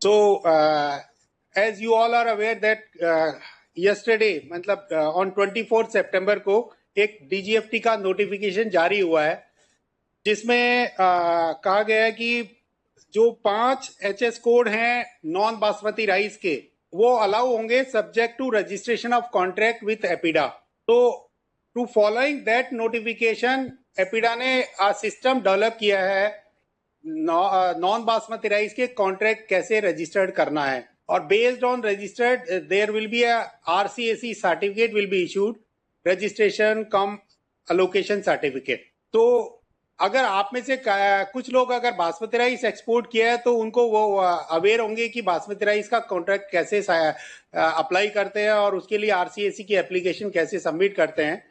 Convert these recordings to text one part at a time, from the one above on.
So, as you all are aware that yesterday, मतलब on 24 सितंबर को एक DGFT का नोटिफिकेशन जारी हुआ है, जिसमें कहा गया है कि जो 5 HS कोड हैं नॉन बासमती राइस के, वो अलाउ होंगे subject to registration of contract with APEDA. तो to following that notification, APEDA ने सिस्टम डेवलप किया है नॉन बासमती राइस के कॉन्ट्रैक्ट कैसे रजिस्टर्ड करना है, और based on registered there will be a RCAC certificate will be issued, registration cum allocation certificate. तो अगर आप में से कुछ लोग अगर बासमती राइस एक्सपोर्ट किया है तो उनको वो अवेयर होंगे कि बासमती राइस का कॉन्ट्रैक्ट कैसे अप्लाई करते हैं और उसके लिए RCAC की एप्लीकेशन कैसे सबमिट करते हैं.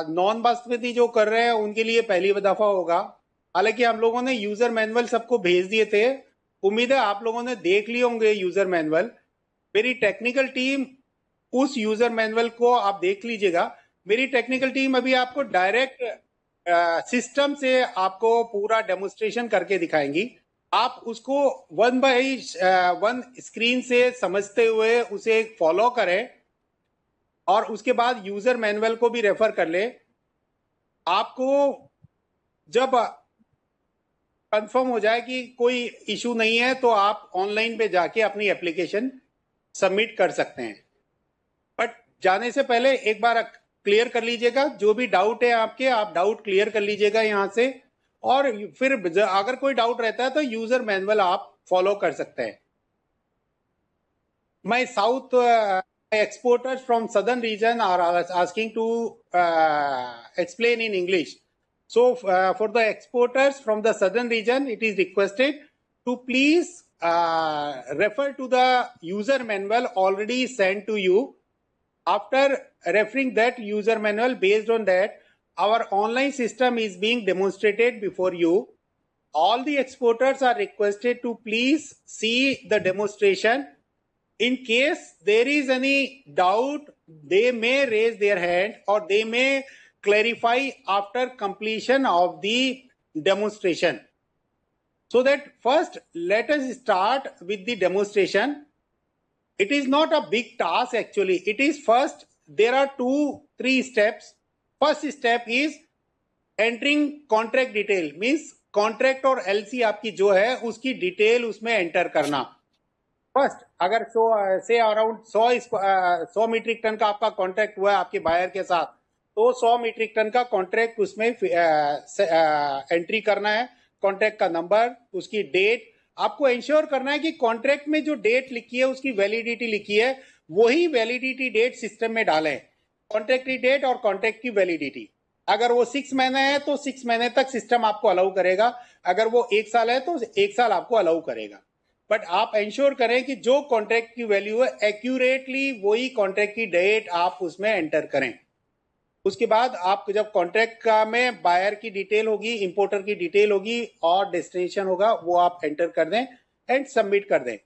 नॉन बासमती जो कर रहे हैं उनके लिए पहली दफा होगा. हालांकि हम लोगों ने यूजर मैनुअल सबको भेज दिए थे, उम्मीद है आप लोगों ने देख लिए होंगे यूजर मैनुअल. मेरी टेक्निकल टीम उस यूजर मैनुअल को आप देख लीजिएगा. मेरी टेक्निकल टीम अभी आपको डायरेक्ट सिस्टम से आपको पूरा डेमोन्स्ट्रेशन करके दिखाएंगी. आप उसको वन बाय वन स्क्रीन से समझते हुए उसे फॉलो करें और उसके बाद यूजर मैनुअल को भी रेफर कर ले. आपको जब कंफर्म हो जाए कि कोई इशू नहीं है तो आप ऑनलाइन पे जाके अपनी एप्लीकेशन सबमिट कर सकते हैं. बट जाने से पहले एक बार क्लियर कर लीजिएगा, जो भी डाउट है आपके, आप डाउट क्लियर कर लीजिएगा यहाँ से, और फिर अगर कोई डाउट रहता है तो यूजर मैनुअल आप फॉलो कर सकते हैं. My south exporters from southern region are asking to explain in English. So for the exporters from the southern region, it is requested to please refer to the user manual already sent to you. After referring that user manual, based on that, our online system is being demonstrated before you. All the exporters are requested to please see the demonstration. In case there is any doubt, they may raise their hand or they may clarify after completion of the demonstration. So that first, let us start with the demonstration. It is not a big task actually. It is first, there are 2-3 steps. First step is entering contract detail, means contract और LC आपकी जो है उसकी detail उसमें enter करना. First, अगर 100 metric ton का आपका कॉन्ट्रैक्ट हुआ है आपके बायर के साथ, तो 100 मीट्रिक टन का कॉन्ट्रैक्ट उसमें एंट्री करना है. कॉन्ट्रैक्ट का नंबर, उसकी डेट, आपको इंश्योर करना है कि कॉन्ट्रैक्ट में जो डेट लिखी है उसकी वैलिडिटी लिखी है, वही वैलिडिटी डेट सिस्टम में डालें. कॉन्ट्रैक्ट की डेट और कॉन्ट्रैक्ट की वैलिडिटी, अगर वो 6 महीने है तो 6 महीने तक सिस्टम आपको अलाउ करेगा, अगर वो 1 साल है तो 1 साल आपको अलाउ करेगा. बट आप इंश्योर करें कि जो कॉन्ट्रैक्ट की वैल्यू है एक्यूरेटली वही कॉन्ट्रैक्ट की डेट आप उसमें एंटर करें. उसके बाद आप जब कॉन्ट्रैक्ट का में बायर की डिटेल होगी, इंपोर्टर की डिटेल होगी और डेस्टिनेशन होगा, वो आप एंटर कर दें एंड सबमिट कर दें.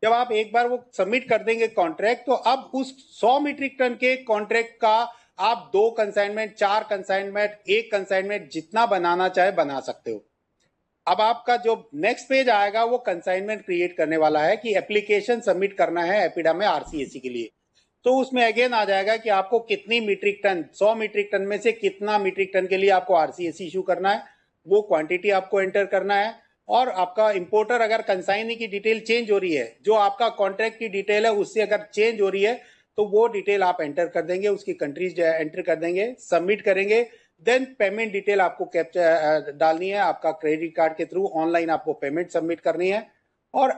जब आप एक बार वो सबमिट कर देंगे कॉन्ट्रैक्ट, तो अब उस 100 मीट्रिक टन के कॉन्ट्रैक्ट का आप 2 कंसाइनमेंट, 4 कंसाइनमेंट, 1 कंसाइनमेंट जितना बनाना चाहे बना सकते हो. अब आपका जो नेक्स्ट पेज आएगा वो कंसाइनमेंट क्रिएट करने वाला है कि एप्लीकेशन सबमिट करना है एपिडा में RCAC के लिए. तो उसमें अगेन आ जाएगा कि आपको कितनी मीट्रिक टन, 100 मीट्रिक टन में से कितना मीट्रिक टन के लिए आपको RCAC इशू करना है, वो क्वांटिटी आपको एंटर करना है. और आपका इंपोर्टर अगर कंसाइनी की डिटेल चेंज हो रही है, जो आपका कॉन्ट्रैक्ट की डिटेल है उससे अगर चेंज हो रही है, तो वो डिटेल आप एंटर कर देंगे, उसकी कंट्रीज एंटर कर देंगे, सबमिट करेंगे. देन पेमेंट डिटेल आपको कैप्चर डालनी है, आपका क्रेडिट कार्ड के थ्रू ऑनलाइन आपको पेमेंट सबमिट करनी है. और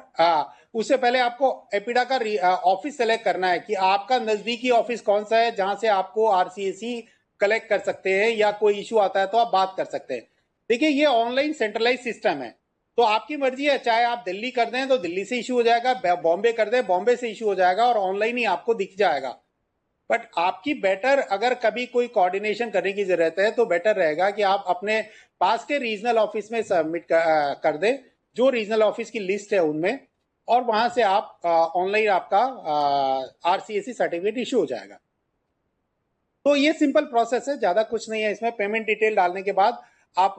उससे पहले आपको एपिडा का ऑफिस सेलेक्ट करना है कि आपका नजदीकी ऑफिस कौन सा है जहां से आपको RCAC कलेक्ट कर सकते हैं, या कोई इशू आता है तो आप बात कर सकते हैं. देखिए, ये ऑनलाइन सेंट्रलाइज सिस्टम है, तो आपकी मर्जी है, चाहे आप दिल्ली कर दें तो दिल्ली से इशू हो जाएगा, बॉम्बे कर दें बॉम्बे से इशू हो जाएगा, और ऑनलाइन ही आपको दिख जाएगा. बट आपकी बेटर, अगर कभी कोई कोऑर्डिनेशन करने की जरूरत है तो बेटर रहेगा कि आप अपने पास के रीजनल ऑफिस में सबमिट कर दें, जो रीजनल ऑफिस की लिस्ट है उनमें, और वहां से आप ऑनलाइन आपका RCAC सर्टिफिकेट इशू हो जाएगा. तो ये सिंपल प्रोसेस है, ज्यादा कुछ नहीं है इसमें. पेमेंट डिटेल डालने के बाद आप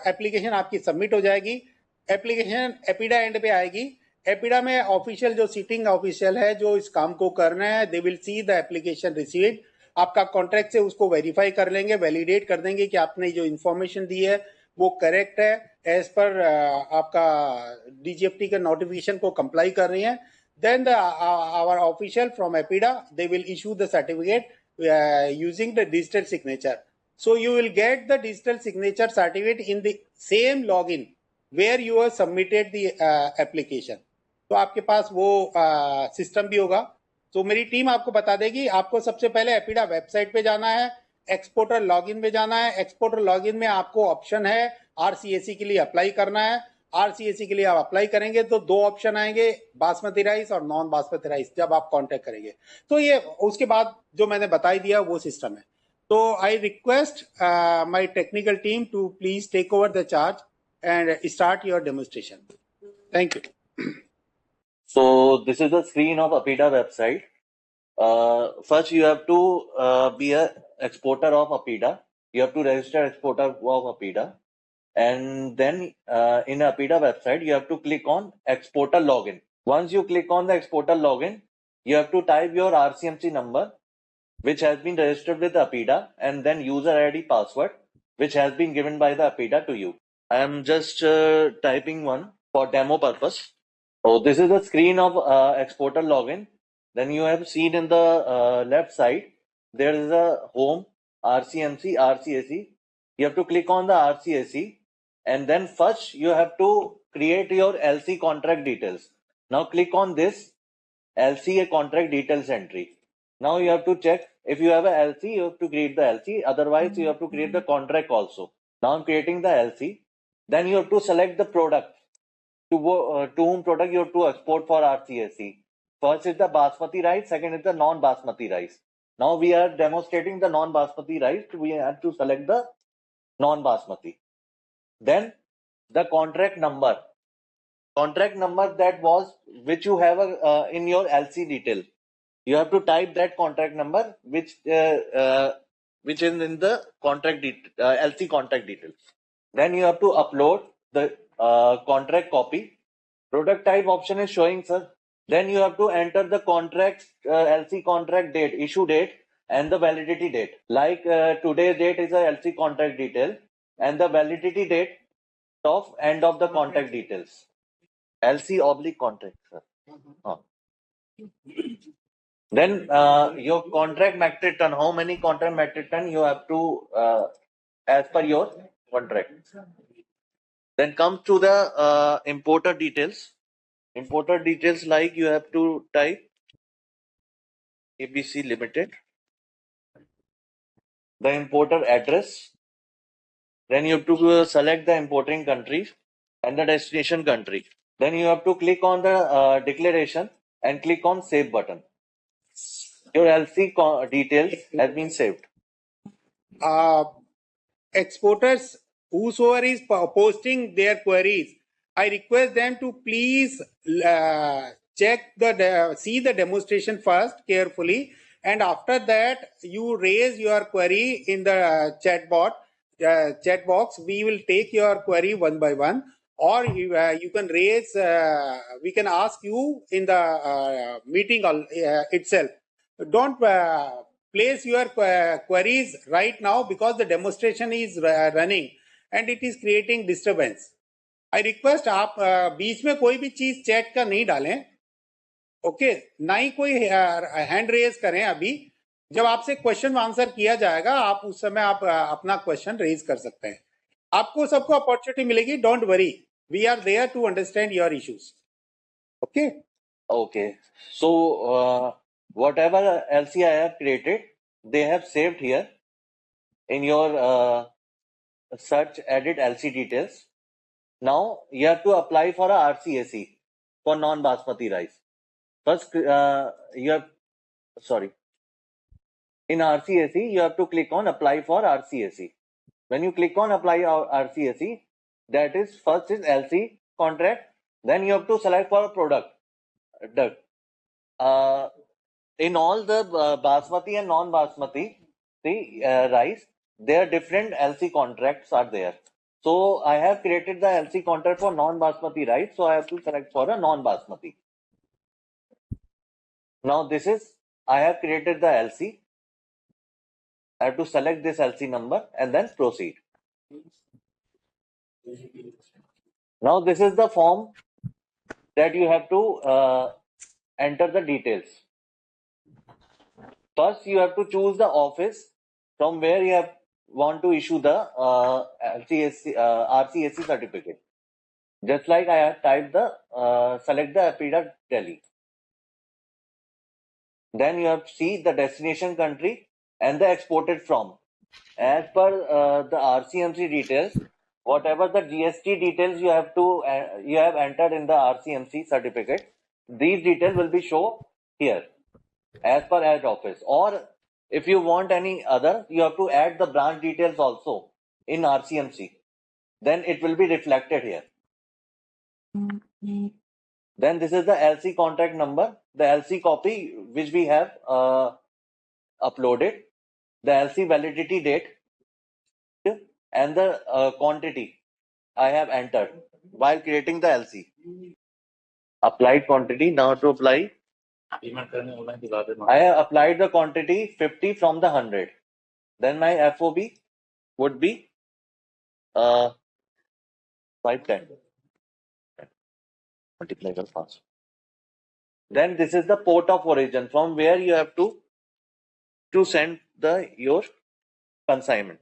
एप्लीकेशन आपकी सबमिट हो जाएगी. एप्लीकेशन एपिडा एंड पे आएगी. एपिडा में ऑफिशियल जो सीटिंग ऑफिशियल है जो इस काम को करना है, they will see the application received, आपका कॉन्ट्रैक्ट से उसको वेरीफाई कर लेंगे, वैलिडेट कर देंगे कि आपने जो इन्फॉर्मेशन दी है वो करेक्ट है, एज पर आपका डीजीएफटी के नोटिफिकेशन को कंप्लाई कर रही है. Then our official from EPIDA, they will issue the certificate using the digital signature. So you will get the digital signature certificate in the same login where you have submitted the application. तो आपके पास वो system भी होगा. तो मेरी team आपको बता देगी. आपको सबसे पहले एपिडा वेबसाइट पे जाना है, एक्सपोर्टर लॉगिन में जाना है. एक्सपोर्टर लॉगिन में आपको ऑप्शन है आरसीएसी के लिए अप्लाई करना है. आरसीएसी के लिए आप अप्लाई करेंगे तो दो ऑप्शन आएंगे, बासमती राइस और नॉन बासमती राइस, जब आप कांटेक्ट करेंगे. तो ये उसके बाद जो मैंने बताई दिया वो सिस्टम है. तो I request my technical team to please take over the charge and start your demonstration. Thank you. So this is the screen of APIDA website. First you have to be a exporter of APIDA. You have to register exporter of APIDA, and then in APIDA website you have to click on exporter login. Once you click on the exporter login, you have to type your RCMC number which has been registered with APIDA, and then user ID password which has been given by the APIDA to you. I am just typing one for demo purpose. So this is the screen of exporter login. Then you have seen in the left side, there is a home, RCMC, RCAC. You have to click on the RCAC, and then first you have to create your LC contract details. Now click on this LC contract details entry. Now you have to check if you have a LC, you have to create the LC. Otherwise, you have to create the contract also. Now I'm creating the LC. Then you have to select the product to whom product you have to export for RCAC. First is the basmati rice, second is the non-basmati rice. Now we are demonstrating the non-basmati rice. We have to select the non-basmati. Then the contract number that was which you have in your LC detail. You have to type that contract number which is in the contract LC contract details. Then you have to upload the contract copy. Product type option is showing, sir. Then you have to enter the contract LC contract date, issue date, and the validity date. Like today's date is a LC contract detail, and the validity date of end of the contract details. LC oblique contract, sir. Then your contract metric ton, how many contract metric ton you have to as per your contract. Then comes to the importer details. Importer details, like you have to type ABC Limited, the importer address. Then you have to select the importing country and the destination country. Then you have to click on the declaration and click on save button. Your LC details has been saved. Exporters, whosoever is posting their queries, I request them to please check see the demonstration first carefully, and after that you raise your query in the chat box. We will take your query one by one, or you can raise. We can ask you in the meeting itself. Don't place your queries right now because the demonstration is running and it is creating disturbance. I request आप बीच में कोई भी चीज chat का नहीं डालें, okay, ना ही कोई हैंड रेज करें. अभी जब आपसे क्वेश्चन आंसर किया जाएगा आप उस समय आप अपना क्वेश्चन रेज कर सकते हैं. आपको सबको अपॉर्चुनिटी मिलेगी. Don't worry, we are there to understand your issues. Okay Okay. So whatever LC I have created, they have saved here in your search edit LC details. Now you have to apply for a RCAC for non-basmati rice. First, in RCAC, you have to click on apply for RCAC. When you click on apply RCAC, that is first is LC contract. Then you have to select for a product. In all the basmati and non-basmati rice, there are different LC contracts are there. So I have created the LC contract for non-basmati rice. So I have to select for a non-basmati. Now this is, I have created the LC. I have to select this LC number and then proceed. Now this is the form that you have to enter the details. First, you have to choose the office from where you want to issue the RCSC certificate. Just like I have typed select the APIDA Delhi. Then you have to see the destination country and the exported from. As per the RCMC details, whatever the GST details you have entered in the RCMC certificate, these details will be shown here as per head office. Or if you want any other, you have to add the branch details also in RCMC. Then it will be reflected here. Then this is the LC contract number, the LC copy which we have uploaded, the LC validity date, and the quantity I have entered while creating the LC. Applied quantity. Now to apply, I have applied the quantity 50 from the 100. Then my FOB would be 510. Multiply by fast. Then this is the port of origin from where you have to send your consignment.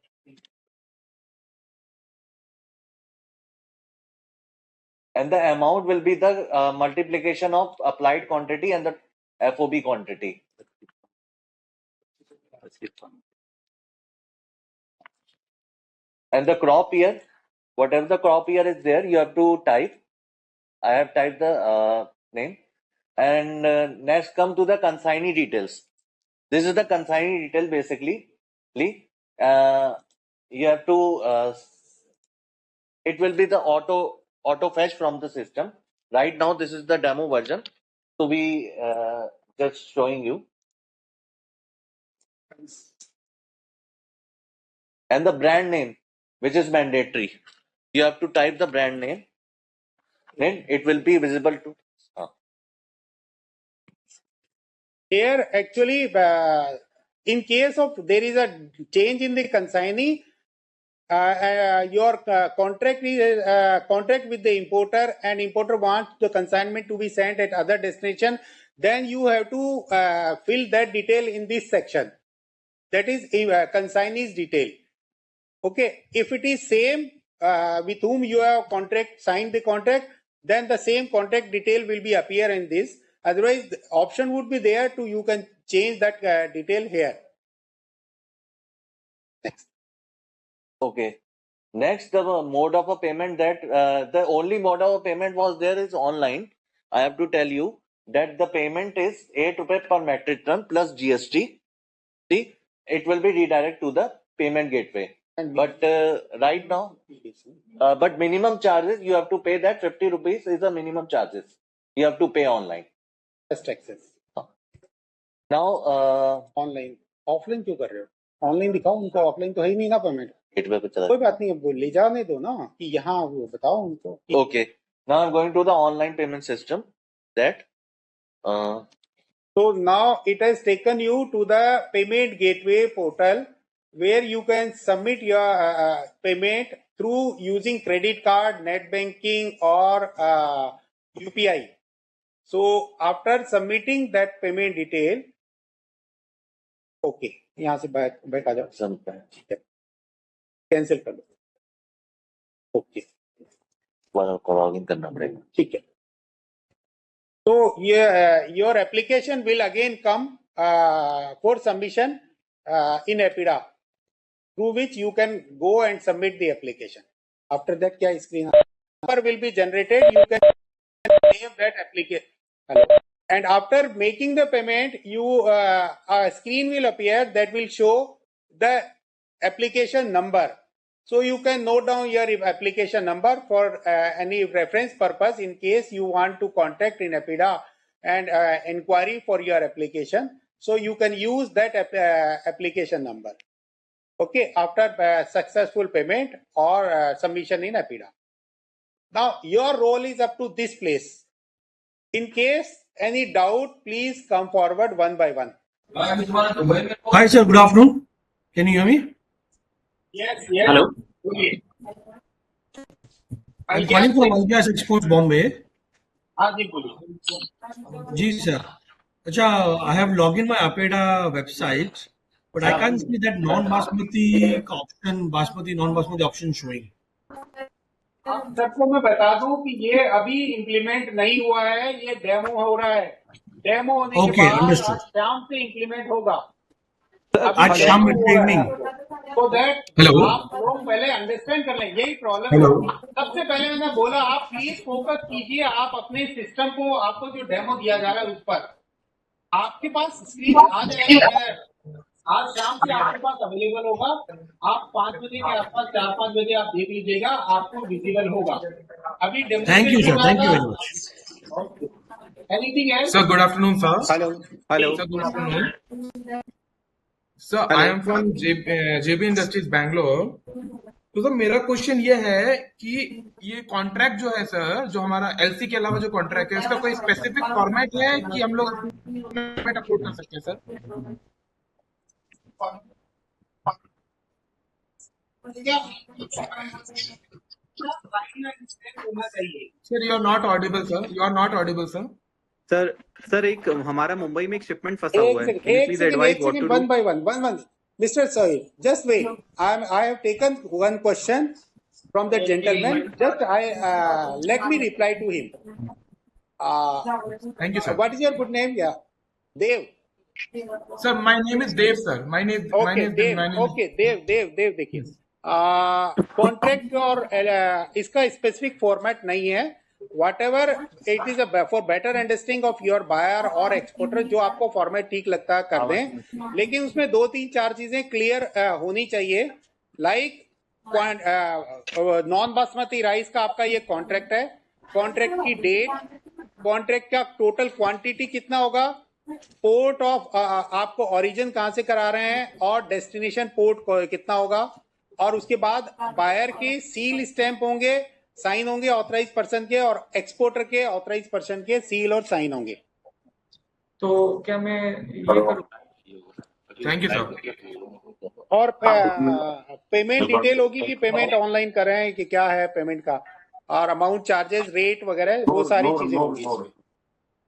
And the amount will be the multiplication of applied quantity and the FOB quantity. And the crop year, whatever the crop year is there, you have to type. I have typed the name. And next come to the consignee details. This is the consignee detail basically. You have to, it will be the auto fetch from the system. Right now, this is the demo version. So we just showing you. And the brand name, which is mandatory. You have to type the brand name. Then it will be visible to. Here, actually, in case of there is a change in the consignee, your contract is contract with the importer, and importer wants the consignment to be sent at other destination, then you have to fill that detail in this section. That is consignee's detail. Okay, if it is same with whom you have signed the contract, then the same contract detail will be appear in this. Otherwise, the option would be there to you can change that detail here. Next. Okay. Next, the mode of a payment that the only mode of a payment was there is online. I have to tell you that the payment is 8 rupees per metric ton plus GST. See, it will be redirected to the payment gateway. But right now, but minimum charges you have to pay that 50 rupees is the minimum charges you have to pay online. Just access. Now, online offline क्यों कर रहे हो? Online दिखाओ उनको, offline तो है ही नहीं ना पेमेंट. गेटवे पे चला. कोई बात नहीं, अब ले जाने दो ना कि यहाँ वो बताओ उनको. Okay. Now I'm going to the online payment system. That. So now it has taken you to the payment gateway portal where you can submit your payment through using credit card, net banking, or UPI. So after submitting that payment detail, okay, यहाँ से back आ जाओ, ठीक है, cancel कर लो. Okay, login करना पड़ेगा. ठीक है. So your application will again come for submission in APIDA, through which you can go and submit the application. After that, क्या screen number will be generated. You can save that application. Hello. And after making the payment, a screen will appear that will show the application number. So you can note down your application number for any reference purpose in case you want to contact in APIDA and inquiry for your application. So you can use that application number. Okay, after successful payment or submission in APIDA. Now, your role is up to this place. In case any doubt, please come forward one by one. Hi, sir. Good afternoon. Can you hear me? Yes. Hello. I'm calling from Algias Exports, Bombay. हाँ जी बोलिए. जी sir. अच्छा, I have logged in my APEDA website, but I can't see that non-basmati option, basmati, non-basmati option showing. सबको मैं बता दूं कि ये अभी इम्प्लीमेंट नहीं हुआ है, ये डेमो हो रहा है. डेमो होने के Okay, बाद understood. आज शाम से इम्प्लीमेंट होगा. आज शाम में evening. So that Hello. आप लोग पहले अंडरस्टैंड कर लें. यही प्रॉब्लम Hello. है. सबसे पहले मैंने बोला आप प्लीज फोकस कीजिए. आप अपने सिस्टम को, आपको जो डेमो दिया जा रहा है उस पर आपके पास स्क्रीन आ जाएगा. आज शाम से आपके पास अवेलेबल होगा. आप 5 बजे के आसपास 4-5 बजे आप देख लीजिएगा, आपको विजिबल होगा. अभी Thank you, sir. Thank you very much. Anything else? Sir, good afternoon, sir. Hello. Sir, good afternoon. Sir, I am from JB Industries, Bangalore. तो सर मेरा क्वेश्चन ये है कि ये कॉन्ट्रैक्ट जो है सर, जो हमारा एलसी के अलावा जो कॉन्ट्रैक्ट है, इसका कोई स्पेसिफिक फॉर्मेट है कि हम लोग फॉर्मेट अपलोड कर सकते हैं sir? Sir you are not audible sir. You are not audible sir. Sir एक हमारा मुंबई में एक शिपमेंट फंसा हुआ है. Please advise what to do. One by one. Mr. Sohail, just wait. I have taken one question from that gentleman. Just let me reply to him. Thank you, sir. What is your good name? Yeah, Dev. Sir, my name is Dev, sir. My name Okay, Dev. Okay, Dev. देखिए, contract और इसका specific format नहीं है. Whatever it is for better understanding of your buyer और exporter, जो आपको format ठीक लगता है कर दें, लेकिन उसमें 2-3-4 चीजें क्लियर होनी चाहिए. लाइक नॉन बासमती राइस का आपका ये कॉन्ट्रैक्ट है. कॉन्ट्रैक्ट की डेट, कॉन्ट्रैक्ट का टोटल क्वांटिटी कितना होगा, पोर्ट ऑफ आपको ओरिजिन कहां से करा रहे हैं और डेस्टिनेशन पोर्ट कितना होगा, और उसके बाद बायर के सील स्टैंप होंगे, साइन होंगे ऑथराइज पर्सन के, और एक्सपोर्टर के ऑथराइज पर्सन के सील और साइन होंगे. तो क्या मैं ये करूं? Thank you sir. और पेमेंट डिटेल होगी कि पेमेंट ऑनलाइन कर रहे हैं कि क्या है पेमेंट का, और अमाउंट, चार्जेस, रेट वगैरह वो सारी चीजें होंगी.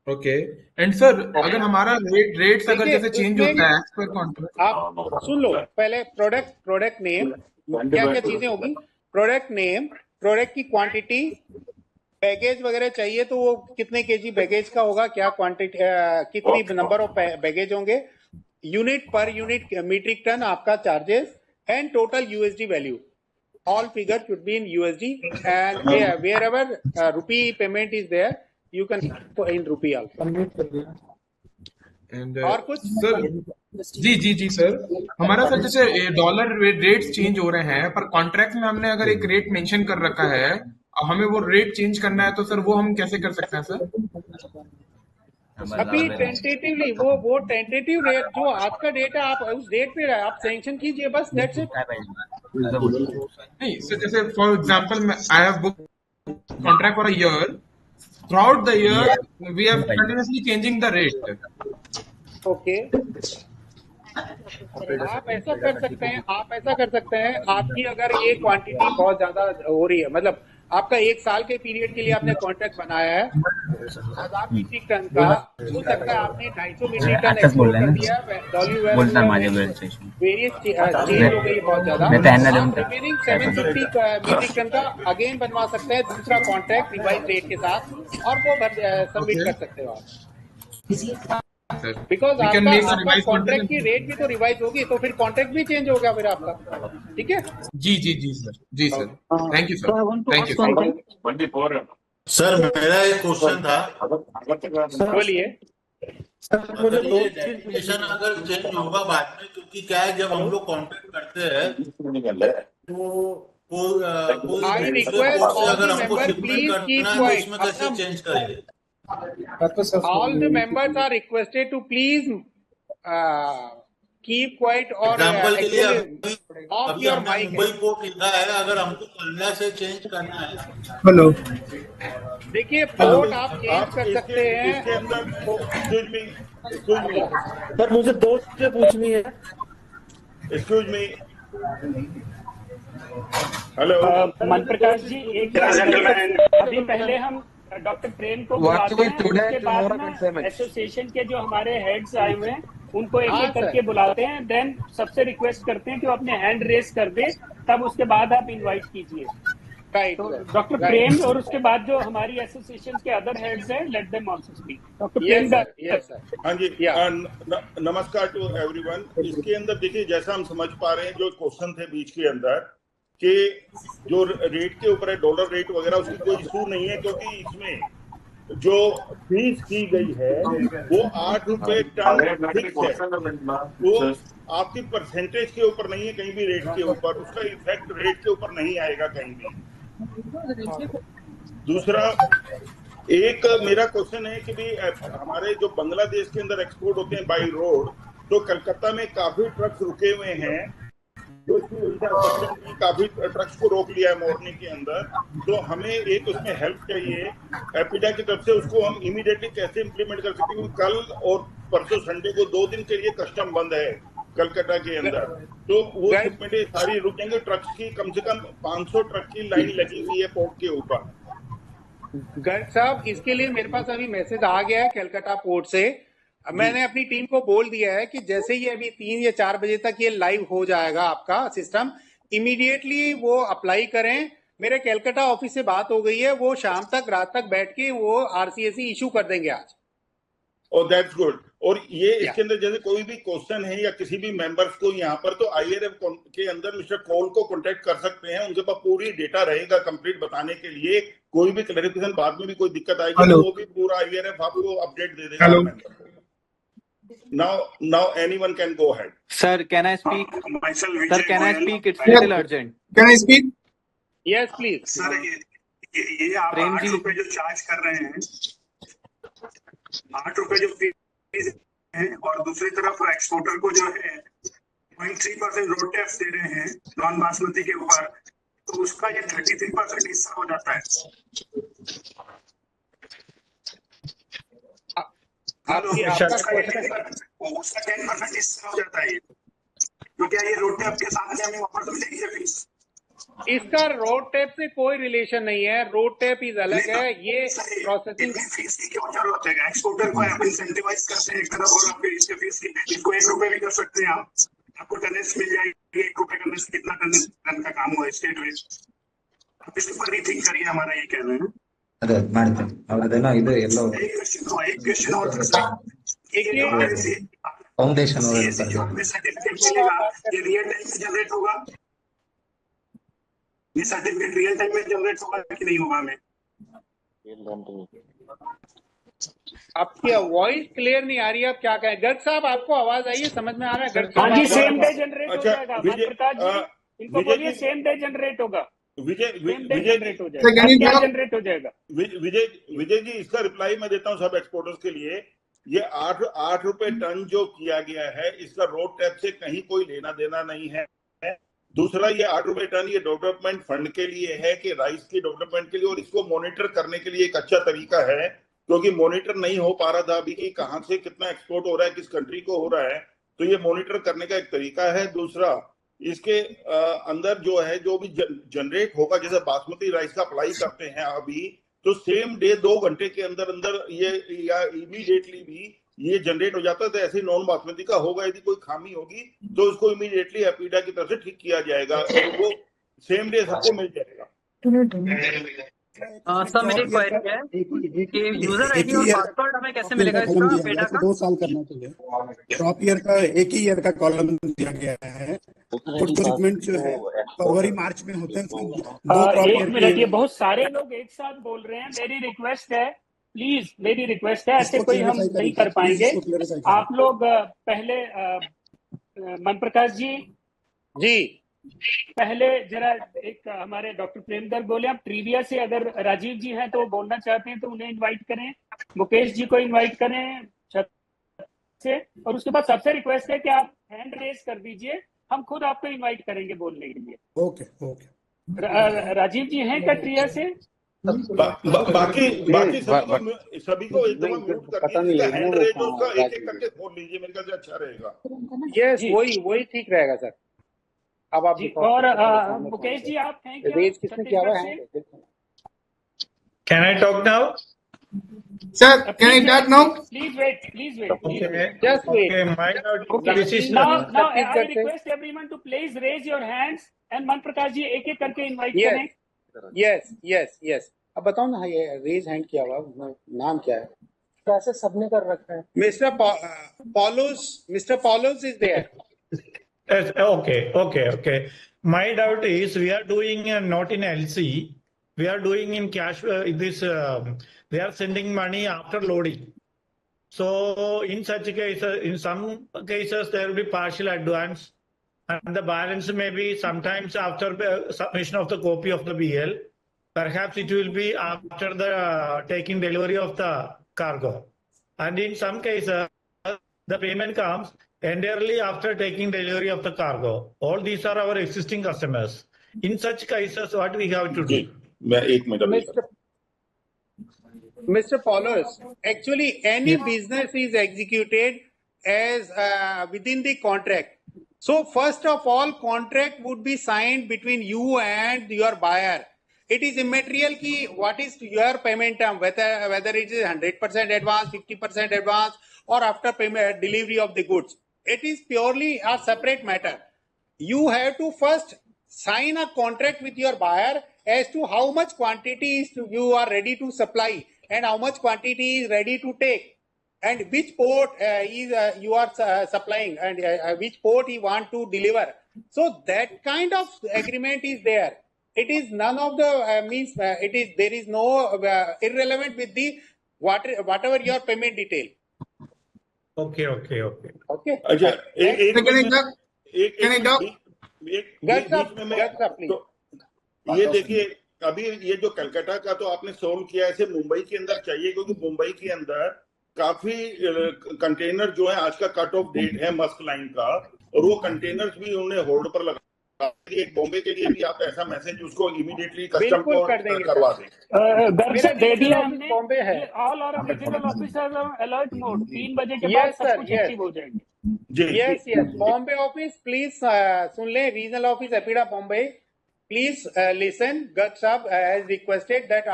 ओके. एंड सर अगर हमारा रेट्स अगर जैसे चेंज होता है एज पर कॉन्ट्रैक्ट, आप सुन लो पहले. प्रोडक्ट नेम, क्या क्या चीजें होगी. प्रोडक्ट नेम, प्रोडक्ट की क्वांटिटी, बैगेज वगैरह चाहिए तो वो कितने केजी बैगेज का होगा, क्या क्वांटिटी, कितनी नंबर ऑफ बैगेज होंगे, यूनिट पर यूनिट मीट्रिक टन आपका charges, and total USD value. All figure should be in USD, and wherever rupee payment is there you can in rupee also. और कुछ sir? जी sir. हमारा sir जैसे dollar rates change हो रहे हैं, पर कॉन्ट्रैक्ट में हमने अगर एक रेट मेंशन कर रखा है, हमें वो रेट चेंज करना है, तो सर वो हम कैसे कर सकते हैं सर? अभी टेंटेटिवली वो टेंटेटिव रेट जो आज का डेट है, आप उस डेट पे आप सैंक्शन कीजिए, बस दैट्स इट. नहीं सर, जैसे for example I have book contract for a year. Throughout the year we are continuously changing the rate. Okay, आप ऐसा कर सकते हैं. आपकी अगर ये क्वांटिटी बहुत ज्यादा हो रही है, मतलब आपका 1 साल के पीरियड के लिए आपने कॉन्ट्रैक्ट बनाया है, 1000 मीट्रिक टन का, हो सकता है आपने 250 मीट्रिक टन एक्सपोर्ट कर दिया. वेरियस चेंज हो गई बहुत ज्यादा. रिमेनिंग 750 मीट्रिक टन का अगेन बनवा सकते हैं दूसरा कॉन्ट्रैक्ट रिवाइज रेट के साथ, और वो सबमिट कर सकते हो आप. बिकॉज आपका कॉन्ट्रैक्ट की रेट भी तो रिवाइज होगी, तो फिर कॉन्ट्रैक्ट भी चेंज होगा फिर आपका. ठीक है. जी सर. Thank you sir. सर मेरा एक क्वेश्चन था. बोलिए. अगर चेंज होगा बाद में, क्योंकि क्या है जब हम लोग कॉन्ट्रैक्ट करते हैं तो आई रिक्वेस्ट अगर हमको शिपमेंट करना है तो इसमें कैसे चेंज करेंगे? All the members are requested to please keep quiet और एग्जाम्पल के लिए एक्चुअली ऑफ अभी योर हमने माइक। मुंबई पोर्ट लिखा है, अगर हमको कल्ला से चेंज करना है हेलो देखिए हेलो पोर्ट आप चेंज कर सकते हैं। इसके अंदर एक्सक्यूज मी सर मुझे 2 चीजें पूछनी है। एक्सक्यूज मी हेलो मन प्रकाश जी, एक अभी पहले हम डॉक्टर प्रेम को बुलाते हैं, उसके बाद ना एसोसिएशन के जो हमारे हेड्स आए हुए हैं उनको एक एक करके बुलाते हैं, देन सबसे रिक्वेस्ट करते हैं कि वो अपने हैंड रेस कर दे, तब उसके बाद आप इनवाइट कीजिए। तो डॉक्टर प्रेम और उसके बाद जो हमारी एसोसिएशन के अदर हेड्स हैं, let them also speak. Doctor Prem हाँ जी, नमस्कार टू एवरीवन। इसके अंदर देखिए, जैसा हम समझ पा रहे हैं, जो क्वेश्चन थे बीच के अंदर कि जो रेट के ऊपर है, डॉलर रेट वगैरह, उसकी कोई इशू नहीं है, क्योंकि इसमें जो फीस की गई है वो 8 रुपए टन फिक्स है। वो आपकी परसेंटेज के ऊपर नहीं है, कहीं भी रेट के ऊपर, उसका इफेक्ट रेट के ऊपर नहीं आएगा कहीं भी। दूसरा, एक मेरा क्वेश्चन है कि भी हमारे जो बांग्लादेश के अंदर एक्सपोर्ट होते हैं बाई रोड, तो कलकत्ता में काफी ट्रक्स रुके हुए हैं, काफी ट्रक्स को रोक लिया है मॉर्निंग के अंदर। तो हमें एक उसमें हेल्प चाहिए एपिडा की तरफ से, उसको हम इमीडिएटली कैसे इम्प्लीमेंट कर सकते हैं, क्योंकि कल और परसों संडे को 2 दिन के लिए कस्टम बंद है कलकत्ता के अंदर, तो वो शिपमेंटें सारी रुकेंगे। ट्रक्स की कम से कम 500 ट्रक की लाइन लगी हुई है पोर्ट के ऊपर। गर्ग साहब, इसके लिए मेरे पास अभी मैसेज आ गया है कलकत्ता पोर्ट से। मैंने अपनी टीम को बोल दिया है कि जैसे ही अभी 3 या 4 बजे तक ये लाइव हो जाएगा आपका सिस्टम, इमीडिएटली वो अप्लाई करें। मेरे कलकत्ता ऑफिस से बात हो गई है, वो शाम तक रात तक बैठ के वो आरसीएसी इशू कर देंगे आज। और दैट्स गुड। और ये इसके अंदर जैसे कोई भी क्वेश्चन है या किसी भी मेंबर्स को यहाँ पर, तो आईआरएफ के अंदर मिस्टर कोल को कांटेक्ट कर सकते हैं, उनके पास पूरी डेटा रहेगा कंप्लीट बताने के लिए। कोई भी क्लैरिफिकेशन बाद में भी कोई दिक्कत आएगी तो वो भी पूरा आईआरएफ आपको अपडेट दे देगा। Now anyone can go ahead. Sir, can I speak? Sir, can I speak? It's little urgent. Can I speak? Yes, please. Sir, ये आप 8 रुपए जो चार्ज कर रहे हैं, 8 रुपए जो फीस है, और दूसरी तरफ एक्सपोर्टर को जो है 0.3% रोड टैक्स दे रहे हैं नॉन बासमती के ऊपर, तो उसका ये 33% हिस्सा हो जाता है। उसका 10% हिस्सा हो जाता है, तो क्या ये रोड टैप के साथ हमें वापस मिलेगी फीस? इसका रोड टैप से कोई रिलेशन नहीं है, रोड टैप इज अलग है, ये प्रोसेसिंग फीस की क्यों जरूरत है? एक्सपोर्टर को आप इंसेंटिवाइज करते हैं एक तरफ, और आप इसके फीस की इसको 1 रुपए भी कर सकते हैं आप, आपको टनेज मिल जाएगी 1 रुपए करने से कितना टन का काम हुआ स्टेट में। आप इसके ऊपर रीथिंक करिए, हमारा ये कहना है। ಅದೇ ಮಾಡ್ತೇನೆ ಅವ್ರದ್ದೆಲ್ಲ ಇದು ಎಲ್ಲೋ ಫೌಂಡೇಶನ್ ये रियल टाइम में जनरेट होगा, ये सर्टिफिकेट रियल टाइम में जनरेट होगा कि नहीं होगा? हमें आपकी वॉइस क्लियर नहीं आ रही है, आप क्या कहें? गर्ग साहब, आपको आवाज आई है, समझ में आ रहा है? गर्ग साहब, सेम डे जनरेट हो जाएगा। प्रकाश जी, इनको बोलिए सेम डे जनरेट होगा। जनरेट हो जाएगा। विजय जी, इसका रिप्लाई मैं देता हूं सब एक्सपोर्टर्स के लिए। ये 8 रुपए टन जो किया गया है, इसका रोड टैप से कहीं कोई लेना देना नहीं है। दूसरा, ये 8 रुपए टन ये डेवलपमेंट फंड के लिए है, कि राइस की डेवलपमेंट के लिए, और इसको मॉनिटर करने के लिए एक अच्छा तरीका है, क्योंकि मॉनिटर नहीं हो पा रहा था अभी कि कहां से कितना एक्सपोर्ट हो रहा है, किस कंट्री को हो रहा है, तो ये मॉनिटर करने का एक तरीका है। दूसरा, इसके अंदर जो है, जो भी जनरेट होगा, जैसे बासमती राइस का अप्लाई करते हैं अभी, तो सेम डे 2 घंटे के अंदर अंदर ये, या इमीडिएटली भी ये जनरेट हो जाता है। तो ऐसे नॉन बासमती का होगा, यदि कोई खामी होगी तो उसको इमीडिएटली एपीडा की तरफ से ठीक किया जाएगा, और वो सेम डे सबको मिल जाएगा। सर, मेरी क्वेरी है कि यूजर आईडी और पासवर्ड हमें कैसे मिलेगा इसका पेडा का? 2 साल करना चाहिए। क्रॉप ईयर का एक ही ईयर का कॉलम दिया गया है, प्रोक्योरमेंट जो है फरवरी मार्च में होते हैं। 2 क्रॉप ईयर। 1 मिनट, ये बहुत सारे लोग एक साथ बोल रहे हैं। मेरी रिक्वेस्ट है, प्लीज मेरी रिक्वेस्ट है, ऐसे कोई हम नहीं कर पाएंगे। आप लोग पहले मन प्रकाश जी पहले जरा एक हमारे डॉक्टर प्रेमदर बोले, आप ट्रिविया से अगर राजीव जी हैं तो बोलना चाहते हैं तो उन्हें इनवाइट करें, मुकेश जी को इनवाइट करें, से, और उसके बाद सबसे रिक्वेस्ट है कि आप हैंड रेज कर दीजिए, हम खुद आपको इनवाइट करेंगे बोलने के लिए। Okay okay. राजीव जी हैं क्या ट्रिया से? बाकी सभी को एक दफा म्यूट कर दीजिए, हैंड रेज उसका एक एक करके खोल लीजिए, मेरे ख्याल से अच्छा रहेगा। यस, वही ठीक रहेगा सर। अब आप और मुकेश जी आप हैं क्या? रेज किसने किया हुआ है? Can I talk now? Sir, can I talk now? Please wait. Okay. Just wait. Okay, my Okay. this is Now I request everyone to please raise your hands and मन प्रकाश जी एक एक करके इनवाइट करें। Yes. अब बताओ ना, ये raise hand किया हुआ नाम क्या है? कैसे सबने कर रखा है? Mister Paulus is there. Okay. My doubt is we are doing not in LC. We are doing in cash. They are sending money after loading. So in such cases, in some cases, there will be partial advance, and the balance may be sometimes after submission of the copy of the BL. Perhaps it will be after the taking delivery of the cargo, and in some cases, the payment comes entirely after taking delivery of the cargo. All these are our existing customers. In such cases, what we have to do? Mr. Paulus, actually any business is executed as within the contract. So first of all, contract would be signed between you and your buyer. It is immaterial ki what is your payment term, whether it is 100% advance, 50% advance, or after payment delivery of the goods. It is purely a separate matter. You have to first sign a contract with your buyer as to how much quantity you are ready to supply and how much quantity is ready to take, and which port you are supplying, and which port you want to deliver. So that kind of agreement is there. It is none of the there is no irrelevant with the whatever your payment detail. Okay. अच्छा, ये देखिए, अभी ये जो कलकत्ता का तो आपने solve किया, ऐसे मुंबई के अंदर चाहिए, क्योंकि मुंबई के अंदर काफी कंटेनर जो है, आज का कट ऑफ डेट है मस्क लाइन का, और वो कंटेनर्स भी उन्होंने होल्ड पर लगा। एक बॉम्बे के लिए भी आप ऐसा मैसेज उसको इमीडिएटली कस्टम को करवा दें। दे दिया हमने, बॉम्बे है, all our regional officers on alert mode, 3 बजे के बाद सब कुछ एक्टिव हो जाएंगे। यस, बॉम्बे ऑफिस प्लीज सुन ले, regional office APEDA Bombay, please listen. Garg Sahab has requested that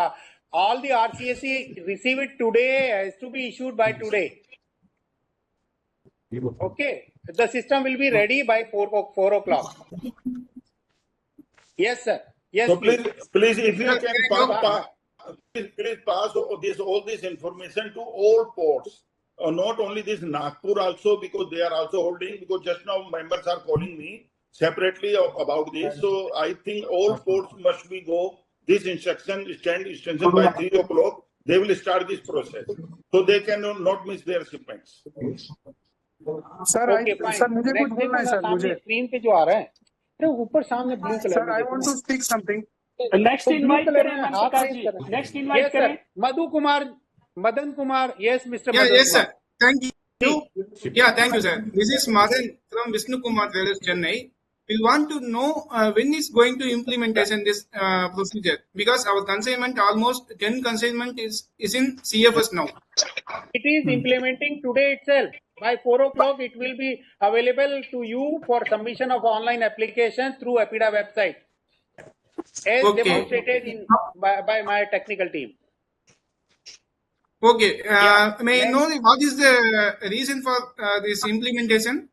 all the RCSC receive it today, has to be issued by today. Okay, the system will be ready by 4 o'clock. Yes, sir. Yes, so please, if you can please pass all this information to all ports, not only this Nagpur also, because they are also holding, because just now members are calling me separately about this. So I think all ports must be go this instruction by 3 o'clock. They will start this process, so they can not miss their shipments. Sir मुझे कुछ बोलना है sir. मुझे screen पे जो आ रहा है ऊपर सामने blue colour, sir I want to speak something. Next invite करें नेक्स्ट इनवाइट करें Madan Kumar. Yes Mister yes sir, thank you. Thank you sir. This is Madan from Vishnu Kumar Jewellers, Chennai. We want to know when is going to implementation this procedure, because our consignment, almost 10 consignment is in CFS now. It is implementing today itself. By 4 o'clock, it will be available to you for submission of online applications through APIDA website, as demonstrated by my technical team. Okay. May I know what is the reason for this implementation?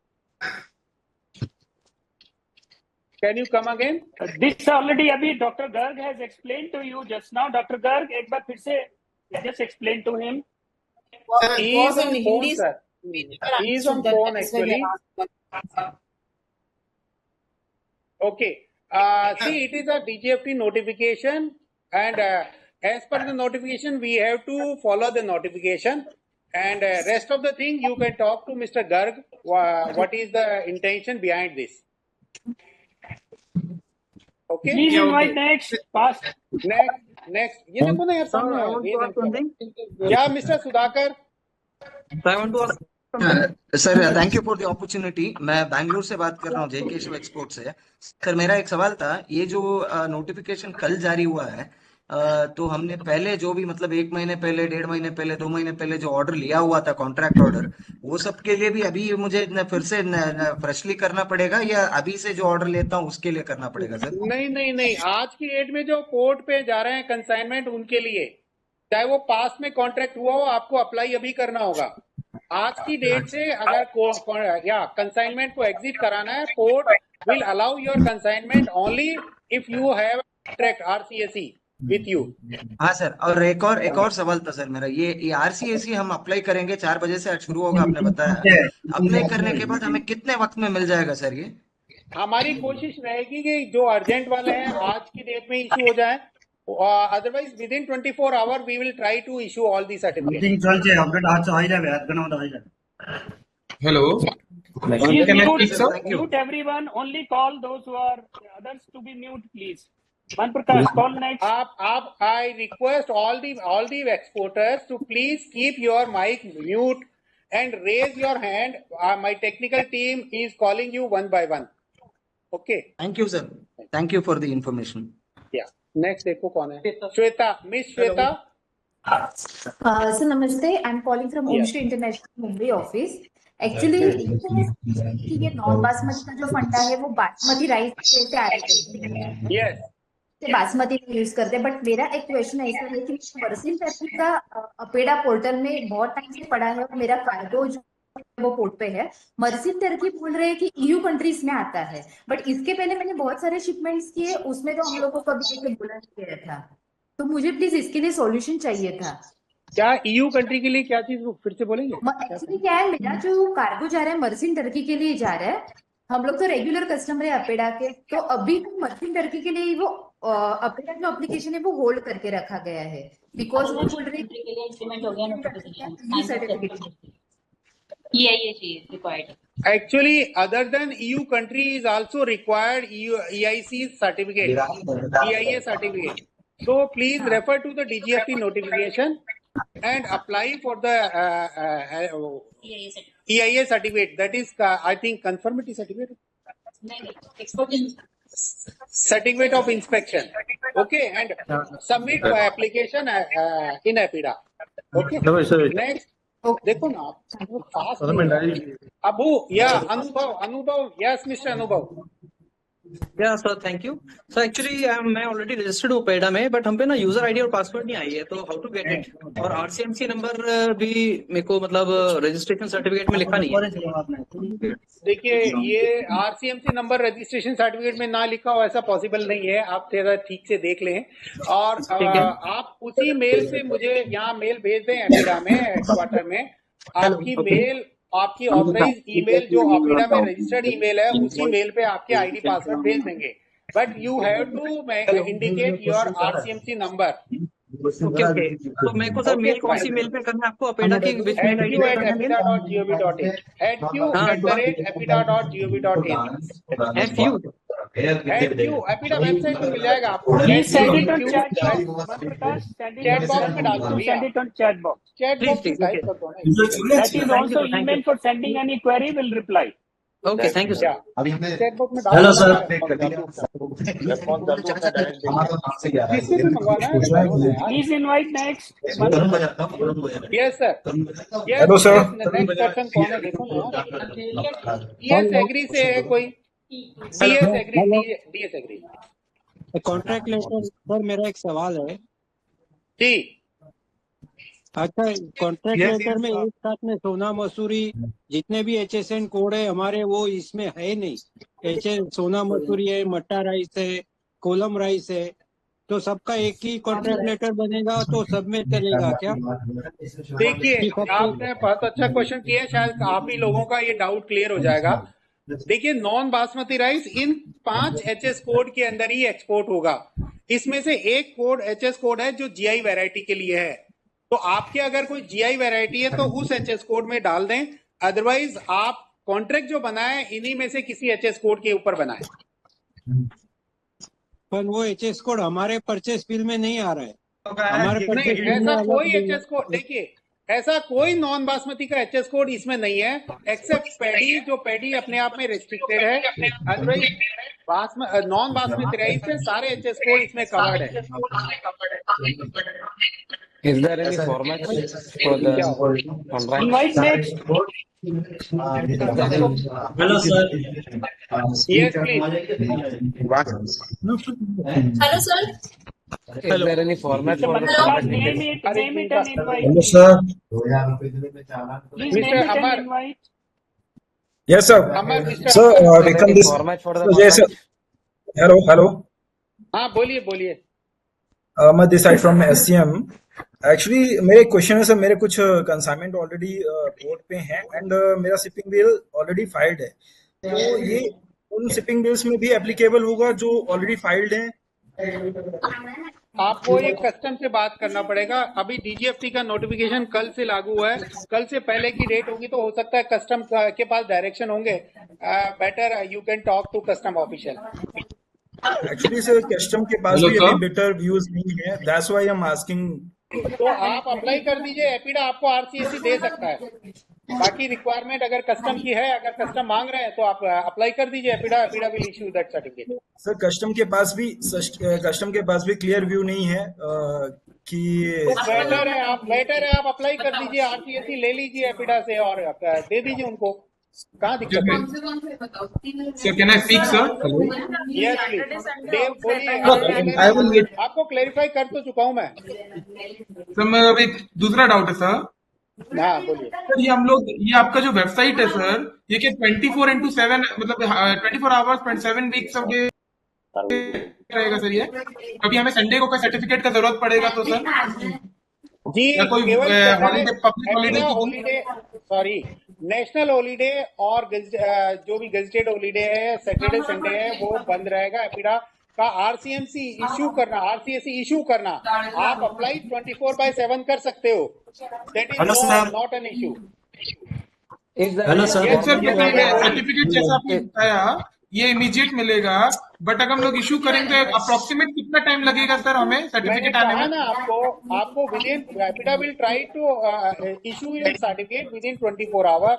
Can you come again? This already अभी Dr. Garg has explained to you just now. Dr. Garg, एक बार फिर से just explain to him. He is on phone, sir. He is on phone actually. Okay. See, it is a DGFT notification, and as per the notification, we have to follow the notification. And rest of the thing, you can talk to Mr. Garg. What is the intention behind this? Okay. Please invite next. Next. ये देखो ना यार सामने। क्या mister Sudhakar? I want to ask sir thank you for the opportunity. मैं बैंगलोर से बात कर रहा हूँ, जय केशव एक्सपोर्ट से। सर मेरा एक सवाल था, ये जो नोटिफिकेशन कल जारी हुआ है, तो हमने पहले जो भी मतलब 1 महीने पहले, 1.5 महीने पहले, 2 महीने पहले जो ऑर्डर लिया हुआ था, कॉन्ट्रैक्ट ऑर्डर, वो सब के लिए भी अभी मुझे फिर से फ्रेशली करना पड़ेगा या अभी से जो ऑर्डर लेता हूँ उसके लिए करना पड़ेगा सर? नहीं नहीं नहीं, आज की डेट में जो पोर्ट पे जा रहे हैं कंसाइनमेंट, उनके लिए, चाहे वो पास्ट में कॉन्ट्रैक्ट हुआ हो, आपको अप्लाई अभी करना होगा। आज की डेट से अगर या कंसाइनमेंट को एग्जिट कराना है, port will allow your consignment only if you have contract RCAC with you. हाँ सर, और एक और सवाल था सर मेरा, ये आरसीएसी हम अप्लाई करेंगे 4 बजे से शुरू होगा आपने बताया, अप्लाई करने के बाद हमें कितने वक्त में मिल जाएगा सर ये? हमारी कोशिश रहेगी कि जो अर्जेंट वाले हैं आज की डेट में इशू हो जाए, otherwise within 24 hours we will try to issue all the certificates. Hello. Please Can I speak, sir? mute everyone. Only call those who are others to be mute, please. Man Prakash, call next. I request all the exporters to please keep your mic mute and raise your hand. My technical team is calling you one by one. Okay. Thank you sir. Thank you for the information. Yeah. Next देखो कौन है? Shweta, miss Shweta. Sir नमस्ते, I am calling from homestay international Mumbai office. Actually ये non basmati का जो फंडा है वो बासमती राइस से आ रही है, बासमती यूज करते हैं, बट मेरा एक क्वेश्चन ऐसा है कि मर्सिन टर्की का अपेडा पोर्टल में बहुत टाइम से पड़ा है और मेरा कार्गो जो वो पोर्ट पे है, मर्सिन टर्की बोल रहे हैं कि ईयू कंट्रीज में आता है, बट इसके पहले मैंने बहुत सारे शिपमेंट्स किए, उसमें तो हम लोग को कभी बोला नहीं गया था, तो मुझे प्लीज इसके लिए सॉल्यूशन चाहिए था। क्या ईयू कंट्री के लिए क्या चीज फिर से बोलेंगे? एक्चुअली क्या है, मेरा जो कार्गो जा रहा है मर्सिन टर्की के लिए जा रहा है, हम लोग तो रेगुलर कस्टमर है अपेडा के, तो अभी मर्सिन टर्की के लिए वो अपेडा जो एप्लीकेशन है वो होल्ड करके रखा गया है, बिकॉज वो बोल रहे Actually, other than EU country is also required EIC certificate, EIA certificate. So please refer to the DGFT notification and apply for the EIA certificate. That is, I think, conformity certificate. Certificate of inspection. Okay, and submit application in APIDA. Okay. Next. देखो ना आप अबू या अनुभव yes mister अनुभव। या sir thank you sir. Actually मैं already registered हूँ पेडा में, बट हम पे ना यूजर आईडी और पासवर्ड नहीं आई है, तो हाउ टू गेट इट, और आरसीएमसी नंबर भी मेरे को मतलब रजिस्ट्रेशन सर्टिफिकेट में लिखा नहीं है। देखिए, ये आरसीएमसी नंबर रजिस्ट्रेशन सर्टिफिकेट में ना लिखा हो ऐसा पॉसिबल नहीं है, आप थोड़ा ठीक से देख लें, और आप उसी मेल से मुझे यहाँ मेल भेज दें अपेडा में हेडक्वार्टर में, आपकी मेल, आपकी ऑथराइज ईमेल जो अपेडा में रजिस्टर्ड ईमेल है, उसी मेल पे आपके आईडी पासवर्ड भेज देंगे, but you have to indicate your RCMC number. Okay okay, तो मेरे को सर मेल कौन सी मेल पे करना है आपको? अपेडा की विच मेल आईडी पे करना है? apida.gov.in @apida.gov.in एपीडा वेबसाइट पे मिल जाएगा आपको। चैट बॉक्स में डाल दो, send it on chat box. Chat box में टाइप कर दो। That is also email for sending any query, will reply. Okay, thank you sir. अभी हमने चैट बॉक्स में डाल। Hello sir, Please invite next. Yes sir. Hello sir, next person कौन है देखो ना। डीएस एग्री से है कोई? DS Agri contract letter sir, मेरा एक सवाल है जी। अच्छा, कॉन्ट्रैक्ट लेटर में एक साथ में सोना मसूरी जितने भी HSN कोड है हमारे, वो इसमें है नहीं। सोना मसूरी है, मट्टा राइस है, कोलम राइस है, तो सबका एक ही कॉन्ट्रैक्ट लेटर बनेगा तो सब में चलेगा क्या? देखिए, आपने बहुत अच्छा क्वेश्चन किया, शायद आप ही लोगों का ये डाउट क्लियर हो जाएगा। देखिए, नॉन बासमती राइस इन 5 HS कोड के अंदर ही एक्सपोर्ट होगा। इसमें से एक कोड HS कोड है जो GI वैरायटी के लिए है, तो आपके अगर कोई GI वैरायटी है तो उस HS कोड में डाल दें, अदरवाइज आप कॉन्ट्रैक्ट जो बनाए इन्हीं में से किसी HS कोड के ऊपर बनाए। पर वो HS कोड हमारे परचेस बिल में नहीं आ रहा है, हमारे नहीं, ऐसा कोई HS कोड, देखिए ऐसा कोई नॉन बासमती का एचएस कोड इसमें नहीं है, एक्सेप्ट पैडी, जो पैडी अपने आप में रिस्ट्रिक्टेड है। अदरवाइज नॉन बासमती राइस में सारे एचएस कोड इसमें कवर्ड है। Is there any format for the contract? Invite next. Hello, sir. Yes, please. Hello, sir. Is there any format for the contract? Name it and invite. Hello, sir. Please name it and invite. Yes, sir. Sir, become this. Format for the Yes, sir. Hello, hello. हाँ बोलिए बोलिए। मैं this side from SCM। Actually मेरे question है sir, मेरे कुछ consignment already port पे हैं एंड मेरा शिपिंग बिल ऑलरेडी फाइल्ड है, तो ये उन शिपिंग बिल्स में भी एप्लीकेबल होगा जो ऑलरेडी फाइल्ड हैं? आपको ये कस्टम से बात करना पड़ेगा। अभी DGFT का नोटिफिकेशन कल से लागू हुआ है, कल से पहले की डेट होगी तो हो सकता है कस्टम के पास डायरेक्शन होंगे। Better you can talk to custom official. Actually sir custom के पास भी अभी बेटर व्यूज नहीं है, that's why I am asking. तो आप अप्लाई कर दीजिए, एपीडा आपको RCSC दे सकता है। बाकी रिक्वायरमेंट अगर कस्टम की है, अगर कस्टम मांग रहे हैं तो आप अप्लाई कर दीजिए, APEDA will issue that certificate. Sir custom के पास भी क्लियर व्यू नहीं है कि बेटर है आप अप्लाई कर दीजिए, RCSC ले लीजिए एपीडा से और दे दीजिए उनको। कहाँ दिक्कत है? Sir, can I speak, sir? Yes, please. देव बोलिए। आपको क्लेरिफाई कर तो चुका हूँ मैं। सर मैं अभी दूसरा डाउट है सर। हाँ बोलिए। सर ये हम लोग, ये आपका जो वेबसाइट है सर, ये क्या 24/7 मतलब 24 आवर्स 7 वीक्स रहेगा सर? ये कभी हमें संडे को कोई सर्टिफिकेट का जरूरत पड़ेगा तो सर जी? या कोई public holiday, sorry, national holiday और जो भी गजेटेड हॉलीडे है, सैटरडे संडे है, वो बंद रहेगा। एपीडा का RCSC इश्यू करना आप अप्लाई 24/7 कर सकते हो। That is not an issue. Hello sir. Certificate जैसा आपने बताया ये इमीडिएट मिलेगा, बट अगर हम लोग इशू करेंगे अप्रोक्सीमेट कितना टाइम लगेगा सर हमें सर्टिफिकेट आने में? ना आपको within, APEDA will try to issue your certificate within 24 hour,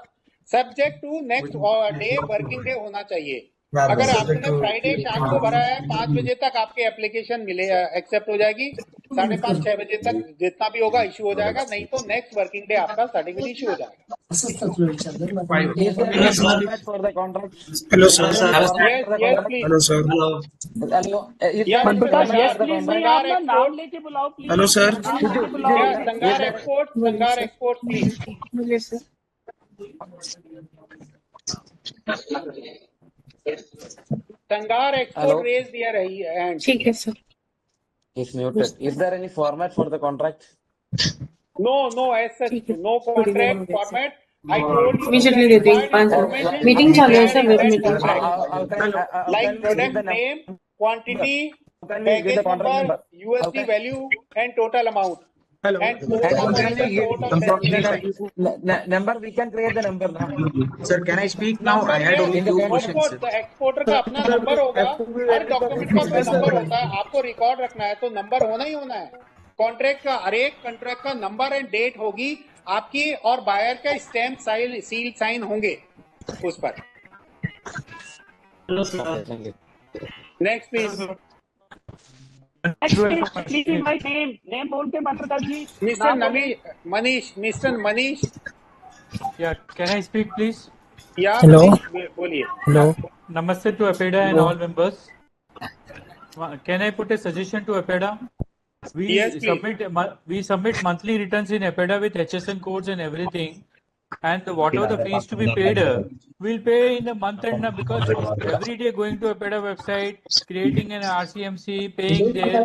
subject to next day working day होना चाहिए। अगर आपने फ्राइडे शाम को भरा है 5 बजे तक आपके एप्लीकेशन मिले एक्सेप्ट हो जाएगी, 5:30-6 बजे तक जितना भी होगा इशू हो जाएगा, नहीं तो नेक्स्ट वर्किंग डे आपका सर्टिफिकेट इशू हो जाएगा। Hello sir. Hello sir. नाम लेके बुलाओ please. Hello sir. संगार export please. Sangar export raised their hand. ठीक है sir. He's muted. Is there any format for the contract? No, as such, no contract format. I told you. Immediately देते हैं 5 meeting चालू है sir, web meeting. Like product name, quantity, package number, USD value, and total amount. Hello. Number we can create the number now. Sir, can I speak now? I had only 2 questions. Exporter का अपना number होगा, हर document का अपना number होता है, आपको record रखना है तो नंबर होना ही होना है। कॉन्ट्रैक्ट का हर एक कॉन्ट्रैक्ट का नंबर एंड डेट होगी आपकी, और बायर का स्टैम्प सील साइन होंगे उस पर। Next please. Please invite name बोल के मात्र जी। Mister Manish. Yeah, can I speak please? Yeah. Hello. बोलिए। Hello. Namaste to APEDA and all members. Can I put a suggestion to APEDA? We submit monthly returns in APEDA with HSN codes and everything, and whatever the fees to be paid, we'll pay in the month end, because every day going to APEDA website, creating an RCMC, paying there,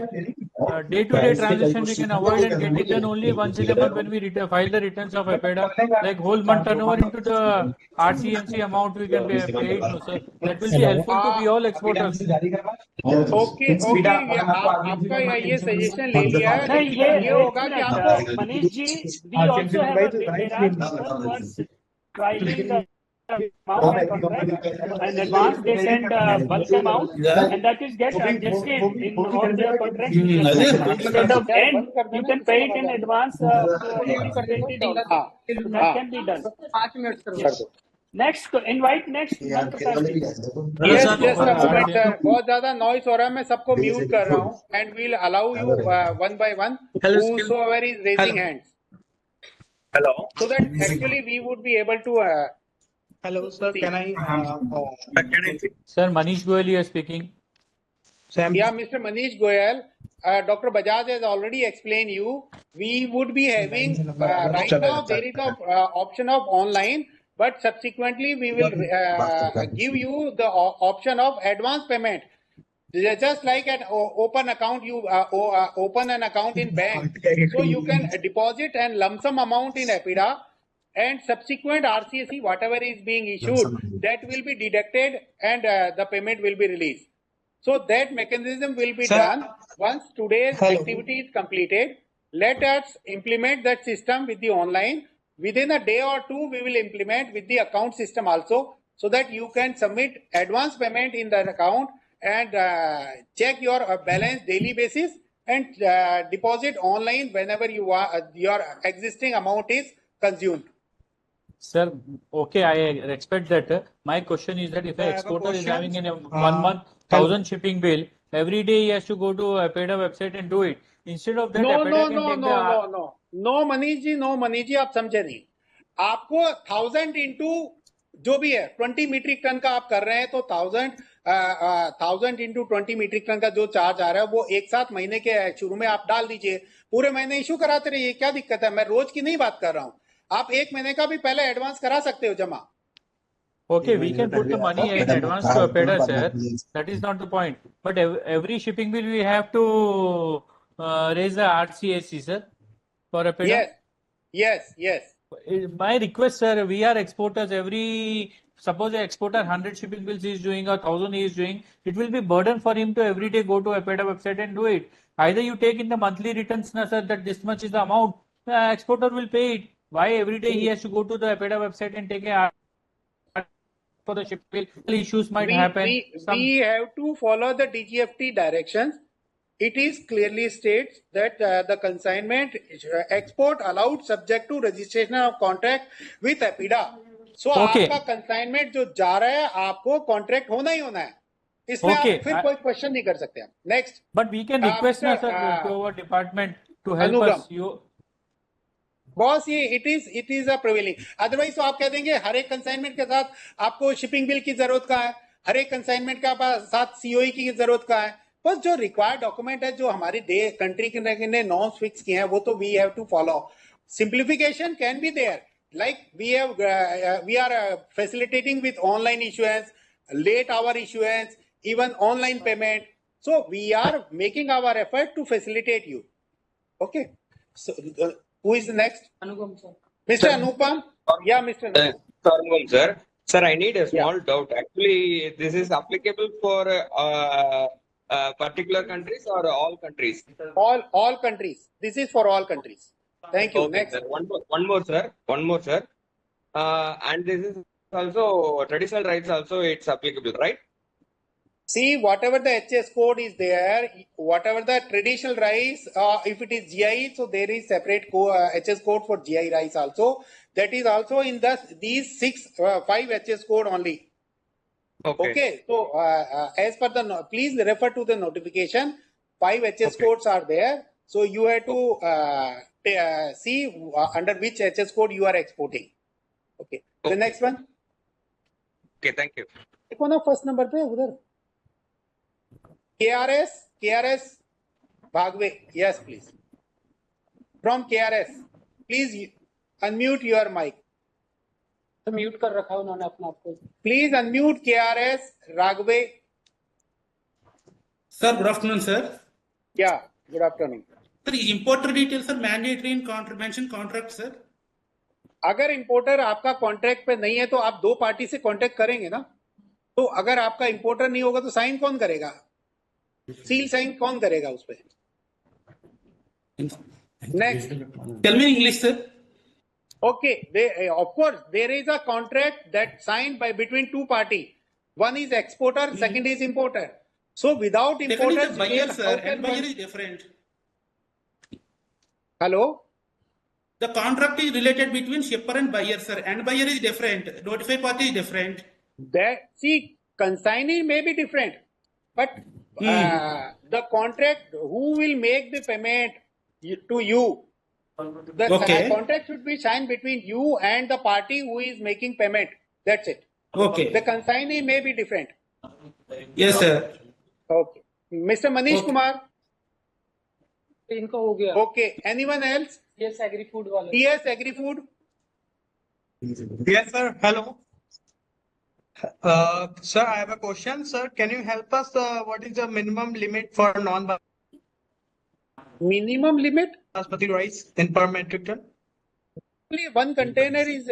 day-to-day transaction we can avoid and get it done only once in a month when we file the returns of APEDA. Like whole month turnover into the RCMC amount we can pay it. No, sir. That will be helpful to be all exporters. Okay. आपका ये suggestion ले लिया है। ये होगा कि आपको Manish ji, we also have a filing the amount and contract. In advance, they send bulk amount, and that is get adjusted in all their contracts. Instead of end, you can pay it in advance $20. That can be done. Yes. Next, invite next Prakash ji. Yes, just a moment, sir. बहुत ज़्यादा noise हो रहा है, मैं सबको mute कर रहा हूँ, and we'll allow you one by one whosoever is raising hands. Hello. So that actually we would be able to. Hello, sir. Can I? Sir, Manish Goyal here speaking. Yeah, Mr. Manish Goyal. Dr. Bajaj has already explained you. We would be having right now there is a option of online, but subsequently we will give you the option of advance payment. Just like an open account, you open an account in bank, so you can deposit and lump sum amount in Apida, and subsequent RCSE whatever is being issued, that will be deducted and the payment will be released. So that mechanism will be done once today's activity is completed. Let us implement that system with the online. Within a day or two, we will implement with the account system also, so that you can submit advance payment in that account and check your balance daily basis and deposit online whenever you your existing amount is consumed. Sir, okay, I expect that. My question is that if an exporter is having in a 1 month 1,000 shipping bill, every day he has to go to Apeda website and do it. Instead of that, No, Manish ji, आप समझे नहीं. आपको 1000 into जो भी है 20 metric ton का आप कर रहे हैं, तो 1000 into 20 मीट्रिक टन का जो चार्ज आ रहा है वो एक साथ महीने के शुरू में आप डाल दीजिए, पूरे महीने इशू कराते रहिए, क्या दिक्कत है? मैं रोज की नहीं बात कर रहा हूँ, आप एक महीने का भी पहले एडवांस करा सकते हो जमा. Okay, we can put the money in advance to Apeda, sir. That is not the point. But every shipping bill we have to raise the RCSE, sir, for Apeda. Yes. My request, sir, we are exporters. Suppose an exporter 100 shipping bills is doing or 1,000 he is doing, it will be burden for him to every day go to Apeda website and do it. Either you take in the monthly returns, sir, that this much is the amount, exporter will pay it. Why every day he has to go to the Apeda website and take a for the ship bill? Issues might happen. We have to follow the DGFT directions. It is clearly states that the consignment export allowed subject to registration of contract with Apida. So आपका consignment जो जा रहा है आपको contract होना ही होना है. इसमें आप फिर कोई question नहीं कर सकते हैं. Next. But we can request sir to our department to help us. Boss ये it is a prevailing. Otherwise तो आप कह देंगे हर एक कंसाइनमेंट के साथ आपको शिपिंग बिल की जरूरत का है, हर एक कंसाइनमेंट के साथ सीओई की जरूरत का है. बस जो रिक्वायर्ड डॉक्यूमेंट है जो हमारी कंट्री के नॉर्म्स फिक्स किए हैं वो तो we have to follow. Simplification can be there, like we are facilitating with online issuance, late hour issuance, even online payment. So we are making our effort to facilitate you. Okay, so who is the next? Anupam, sir. Mr. Anupam? Yeah, Mr. Anupam, sir. Sir, I need a small doubt. Actually, this is applicable for particular countries or all countries? All countries. This is for all countries. Thank you. Okay, Next. sir. One more, sir. And this is also traditional rights. Also, it's applicable, right? See, whatever the HS code is there, whatever the traditional rice, if it is GI, so there is separate HS code for GI rice also. That is also in these 5 HS code only. Okay. So, as per please refer to the notification. 5 HS codes are there. So you have to see under which HS code you are exporting. Okay. The next one. Okay, thank you. देखो ना first number पे उधर. KRS Bhagwe. Yes, please. From KRS, please unmute your mic. तो mute कर रखा है उन्होंने अपने आप को. Please unmute KRS Ragwe. Sir, good afternoon, sir. Yeah, good afternoon. Sir, importer details, sir, mandatory in mention contract, sir. अगर importer आपका कॉन्ट्रैक्ट पे नहीं है तो आप 2 पार्टी से कॉन्ट्रैक्ट करेंगे ना. तो अगर आपका इंपोर्टर नहीं होगा तो साइन कौन करेगा? सील साइन कौन करेगा उस पे? Next. Tell me in English, sir. Okay, of course, there is a contract that signed by between two party. One is exporter, second is importer. So without importer, Second is the buyer, sir. End buyer is different. Hello? The contract is related between shipper and buyer, sir. End buyer is different. Notified party is different. That, see, consignee may be different, but the contract, who will make the payment to you? The contract should be signed between you and the party who is making payment. That's it. Okay. The consignee may be different. Yes, sir. Okay. Mr. Manish Kumar. इनका हो गया. Okay. Anyone else? Yes, Agri-Food वाले. Yes, Agri-Food. Yes, sir. Hello. Sir, I have a question. Sir, can you help us? What is the minimum limit for non-basmati Minimum limit? rice in per metric ton? Only one container is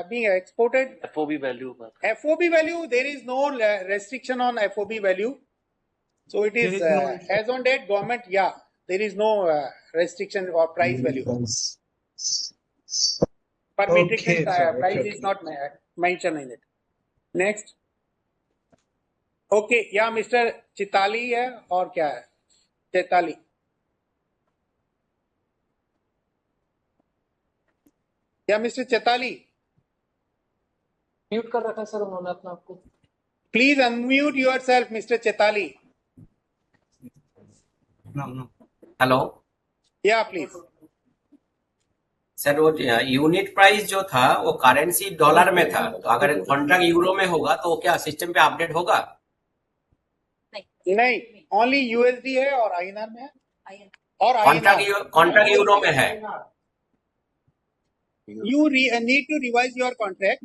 being exported. FOB value. FOB value, there is no restriction on FOB value. So it is, as on date, government, there is no restriction or price value. Per metric ton price is not mentioned in it. Next. Okay, Mr. Chitali है और क्या है? Chaitali. Mr. Chitali. Mute कर रखा sir उन्होंने अपना आपको. Please unmute yourself, Mr. Chitali. No. Hello. Yeah, please. Sir वो यूनिट प्राइस जो था वो करेंसी डॉलर में था, तो अगर कॉन्ट्रैक्ट यूरो में होगा तो क्या सिस्टम पे अपडेट होगा? नहीं, ओनली यूएसडी है और आईएनआर में है. और कॉन्ट्रैक्ट यूरो में है. You need to revise your contract.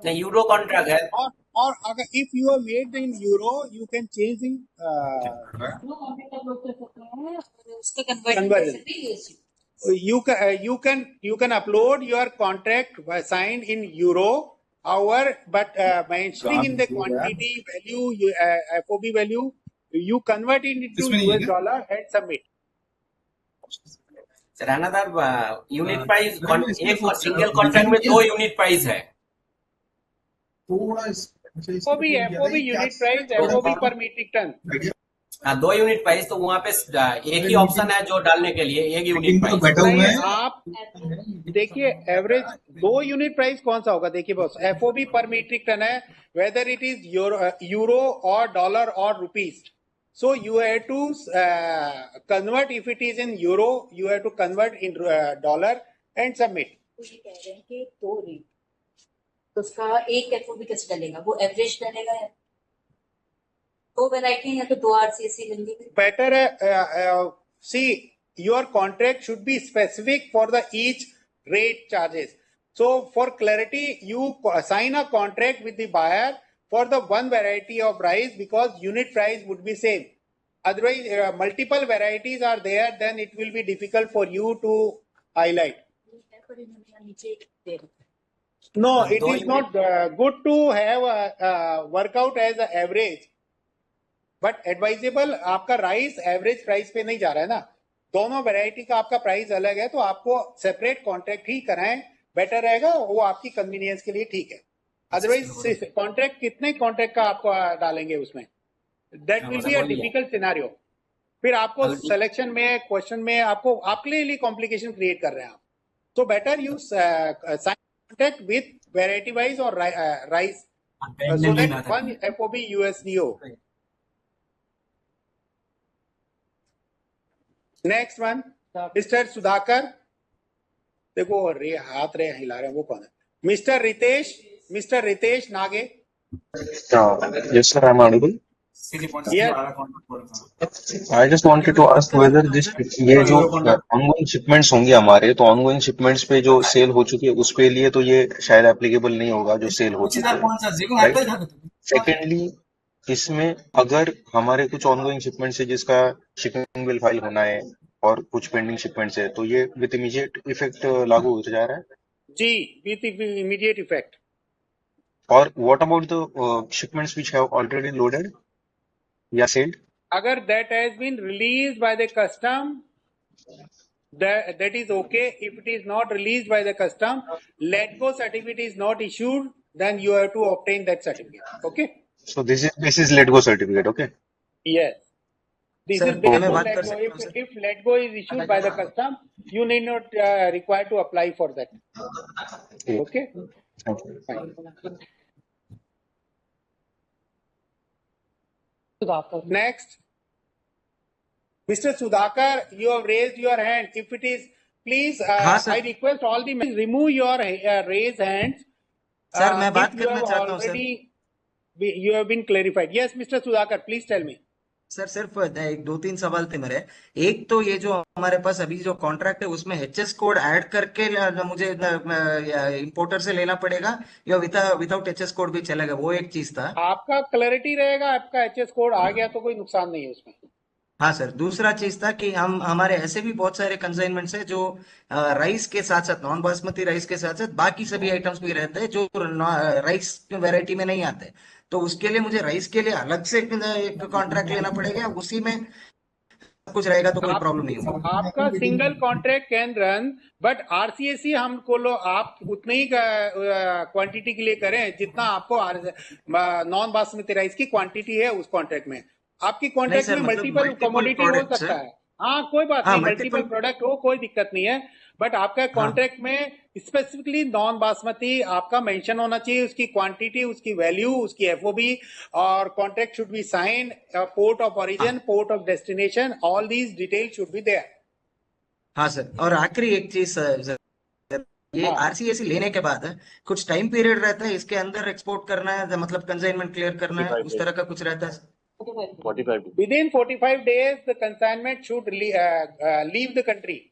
नहीं, यूरो कॉन्ट्रैक्ट है. और अगर if you have made in euro, you can change in conversion. You can upload your contract signed in euro, however, but mentioning in the quantity value, FOB value, you convert it into US dollar and submit. Sir another unit price, एक single contract में 2 unit price है. FOB unit price, FOB पर metric ton. हाँ, 2 unit price, तो वहाँ पे एक ही option है जो डालने के लिए, एक यूनिट प्राइस. आप देखिए एवरेज 2 यूनिट प्राइस कौन सा होगा? देखिए बॉस, FOB पर मीट्रिक टन है, वेदर इट इज यूरो और डॉलर और rupees. So you have to convert. If it is in euro, you have to convert in dollar and submit. कह रहे हैं कि 2 रेट, तो उसका एक FOB कैसे डलेगा? वो एवरेज डलेगा या 2 वैरायटी या तो 2 RCSC लेंगे? Better है. See, your contract should be specific for the each rate charges. So for clarity, you sign a contract with the buyer for the one variety of rice, because unit price would be same. Otherwise, multiple varieties are there, then it will be difficult for you to highlight. No, it is not good to have workout as an average, but advisable. आपका rice average price पे नहीं जा रहा है ना, दोनों variety का आपका प्राइस अलग है, तो आपको सेपरेट कॉन्ट्रैक्ट ही कराएं, बेटर रहेगा. वो आपकी कन्वीनियंस के लिए ठीक है. अदरवाइज कॉन्ट्रैक्ट, कितने कॉन्ट्रैक्ट का आपको डालेंगे उसमें? That will be a difficult scenario. फिर आपको सिलेक्शन में, क्वेश्चन में आपको आपके लिए कॉम्प्लिकेशन क्रिएट कर रहे हैं आप. So better you sign contract with variety wise और rice, so that one FOB USD हो. Next one, mister Sudhakar. देखो हाथ हिला रहे हैं, वो कौन है? Mr. Ritesh Nage. Yes, sir, I'm audible. Yes. I just wanted to ask whether ये जो ongoing shipments होंगे हमारे, तो ongoing shipments पे जो सेल हो चुकी है उस पे लिए तो ये शायद एप्लीकेबल नहीं होगा जो सेल हो चुकी है. सेकेंडली, इसमें अगर हमारे कुछ ongoing shipments है जिसका shipping bill फाइल होना है और कुछ पेंडिंग शिपमेंट्स है, तो ये विद इमीडिएट इफेक्ट लागू हो जा रहा है? जी, विद इमीडिएट इफेक्ट. और what about the shipments which have already loaded या सेल्ड? अगर that has been released by the custom, that is okay. If it is not released by the custom, let go certificate is not issued, then you have to obtain that certificate. Okay. So this is let go certificate. Okay. Yes. This sir is based मैं on बात let कर go. सकता हूँ sir? If let go is issued by the custom, you need not require to apply for that. Okay. Fine. Next, Mr. Sudhakar, you have raised your hand. If it is, please, I request all the members remove your raised hands. Sir मैं If बात you करना have चाहता हूँ sir. already, you have been clarified. Yes, Mr. Sudhakar, please tell me. Sir सिर्फ एक दो तीन सवाल थे मेरे. एक तो ये जो हमारे पास अभी जो कॉन्ट्रैक्ट है उसमें एचएस कोड ऐड करके मुझे इंपोर्टर से लेना पड़ेगा या विदाउट एचएस कोड भी चलेगा, वो एक चीज था. आपका क्लैरिटी रहेगा, आपका एचएस कोड आ गया तो कोई नुकसान नहीं है उसमें. हाँ सर. दूसरा चीज था कि हमारे ऐसे भी बहुत सारे कंसाइनमेंट्स है जो राइस के साथ साथ, नॉन बासमती राइस के साथ साथ बाकी सभी आइटम्स भी रहते हैं जो राइस वैरायटी में नहीं आते. तो उसके लिए मुझे राइस के लिए अलग से एक कॉन्ट्रैक्ट लेना पड़ेगा, उसी में कुछ रहेगा तो कोई प्रॉब्लम नहीं होगा. आपका single contract can run, but RCSC हमको आप उतनी ही क्वांटिटी के लिए करें जितना आपको नॉन बासमती राइस की क्वांटिटी है उस कॉन्ट्रैक्ट में. आपकी कॉन्ट्रैक्ट में मल्टीपल कमोडिटी हो सकता है. हाँ, कोई बात नहीं, मल्टीपल प्रोडक्ट हो, कोई दिक्कत नहीं है. बट आपका कॉन्ट्रैक्ट में स्पेसिफिकली नॉन बासमती आपका मेंशन होना चाहिए, उसकी क्वांटिटी, उसकी वैल्यू, उसकी एफओबी, और contract should be signed, port of origin, port of destination, all these detail should be there. हाँ सर. और आखिरी एक चीज सर, ये आरसीएससी लेने के बाद कुछ टाइम पीरियड रहता है, इसके अंदर एक्सपोर्ट करना है, मतलब कंसाइनमेंट क्लियर करना है, उस तरह का कुछ रहता है. 45 Within 45 days, the consignment should leave the country.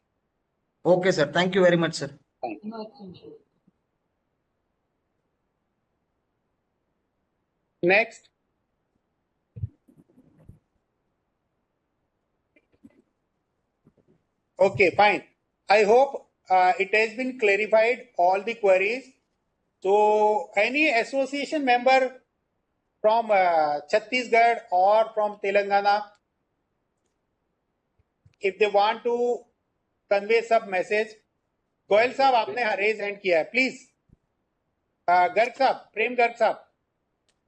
Okay, sir. Thank you very much, sir. Thank you. Next. Okay, fine. I hope it has been clarified, all the queries. So, any association member from Chhattisgarh or from Telangana, if they want to convey some message. Goyal साहब, आपने raise hand किया है, please. Garg साहब, प्रेम गर्ग साहब.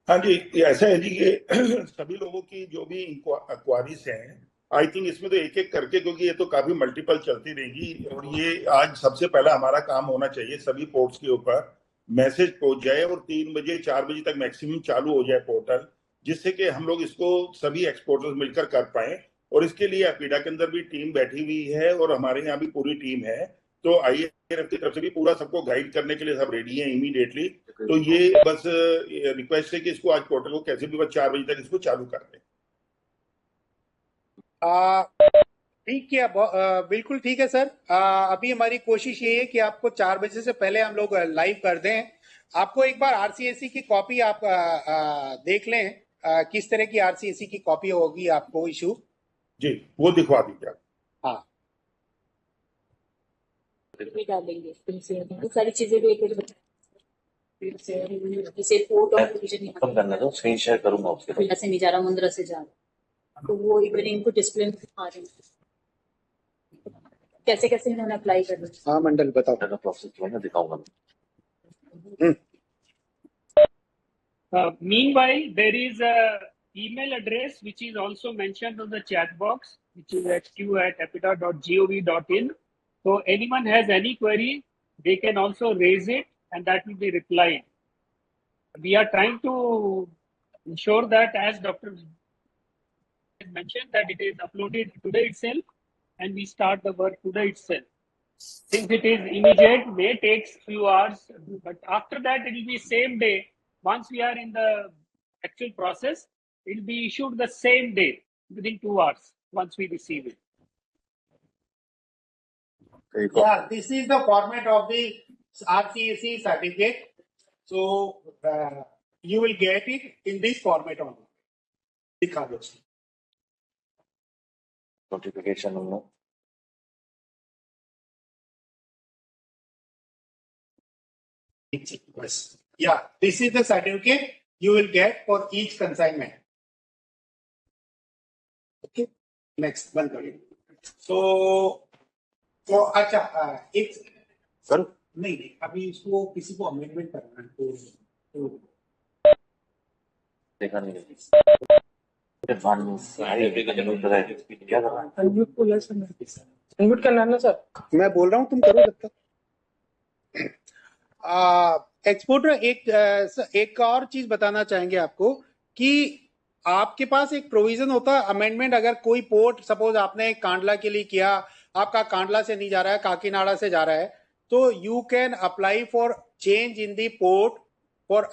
हाँ जी, ऐसा है जी कि सभी लोगों की जो भी इंक्वायरीज हैं, आई थिंक इसमें तो एक एक करके, क्योंकि ये तो काफी मल्टीपल चलती रहेगी, और ये आज सबसे पहला हमारा काम होना चाहिए सभी पोर्ट्स के ऊपर मैसेज पहुंच जाए और 3 बजे 4 बजे तक मैक्सिमम चालू हो जाए पोर्टल, जिससे कि हम लोग इसको सभी एक्सपोर्टर्स मिलकर कर पाए. और इसके लिए अपीडा के अंदर भी टीम बैठी हुई है और हमारे यहाँ भी पूरी टीम है. तो आईएएफ की तरफ से भी पूरा सबको गाइड करने के लिए सब रेडी है इमीडिएटली. तो ये बस रिक्वेस्ट है कि इसको आज पोर्टल को कैसे भी बस 4 बजे तक इसको चालू कर दें. ठीक है, बिल्कुल ठीक है सर. अभी हमारी कोशिश ये है कि आपको 4 बजे से पहले हम लोग लाइव कर दें. आपको एक बार आरसीएससी की कॉपी आप देख लें, किस तरह की आरसीएससी की कॉपी होगी आपको इशू. जी, वो दिखवा दीजिए. हाँ, डालेंगे सारी चीजें भी जैसे पोर्ट ऑफ ओरिजिन करना तो स्क्रीन शेयर करूंगा उसके बाद. से नहीं जा रहा, मुंद्रा से जा रहा, तो वो इवन इनको डिस्प्ले में दिखा रहे हैं कैसे कैसे इन्होंने अप्लाई करना. हाँ मंडल, बताओ. प्रोसेस जो है दिखाऊंगा. Meanwhile, there is a email address which is also mentioned on the chat box, which is hq@apida.gov.in. So anyone has any query, they can also raise it and that will be replied. We are trying to ensure that, as Dr. mentioned, that it is uploaded today itself and we start the work today itself. Since it is immediate, may take few hours, but after that it will be same day. Once we are in the actual process, it will be issued the same day within 2 hours once we receive it. Yeah, this is the format of the RCSC certificate. So you will get it in this format only. दिखा दो. Notification on. Yes. Yeah, this is the certificate you will get for each consignment. Okay. Next, one. So तो अच्छा एक करूं? नहीं नहीं, अभी इसको किसी को अमेंडमेंट करना है तो देखा नहीं क्या कर रहा है? अनम्यूट को यस अनम्यूट करना है ना सर। मैं बोल रहा हूँ, तुम करो जब तक। एक्सपोर्टर एक और चीज बताना चाहेंगे आपको कि आपके पास एक प्रोविजन होता है अमेंडमेंट। अगर कोई पोर्ट सपोज आपने कांडला के लिए किया, आपका कांडला से नहीं जा रहा है, काकीनाडा से जा रहा है, तो you can apply for change in the port for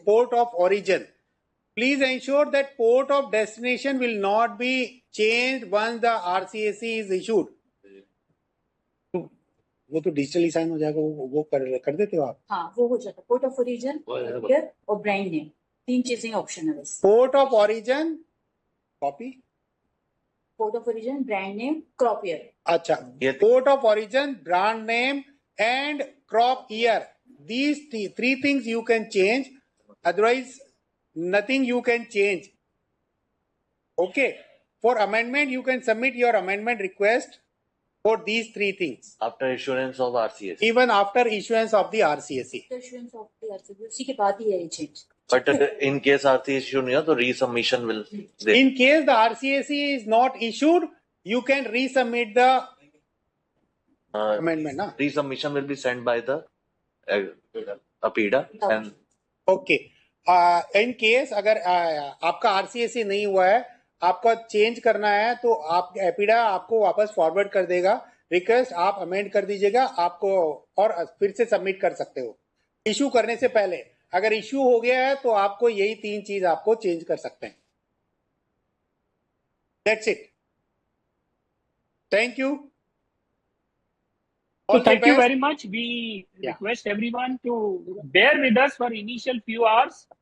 port of origin. Please ensure that port of destination will not be changed once the RCAC is issued. वो तो डिजिटली साइन हो जाएगा, वो कर देते हो आप? हाँ, वो हो जाता है। पोर्ट ऑफ ओरिजिन और ब्रांड नेम, 3 चीजें ऑप्शन है बस। Port of origin copy, port of origin, brand name, crop year. अच्छा, port of origin, brand name and crop year, these 3 things you can change, otherwise nothing you can change. Okay, for amendment you can submit your amendment request for these 3 things After issuance of RCS. even after issuance of the RCSE. Issuance of the RCSE, उसी के बाद ही है ये change. But in case RCS issue नहीं है तो resubmission will there. In case the RCSE is not issued, you can resubmit the amendment ना? Resubmission will be sent by the APIDA and Okay. In case अगर आपका RCSE नहीं हुआ है, आपका चेंज करना है, तो आप एपिडा आपको वापस फॉरवर्ड कर देगा रिक्वेस्ट, आप अमेंड कर दीजिएगा आपको और फिर से सबमिट कर सकते हो इशू करने से पहले। अगर इशू हो गया है तो आपको यही 3 चीज आपको चेंज कर सकते हैं। That's it, thank you. So thank you very much. We request everyone to bear with us for initial few hours.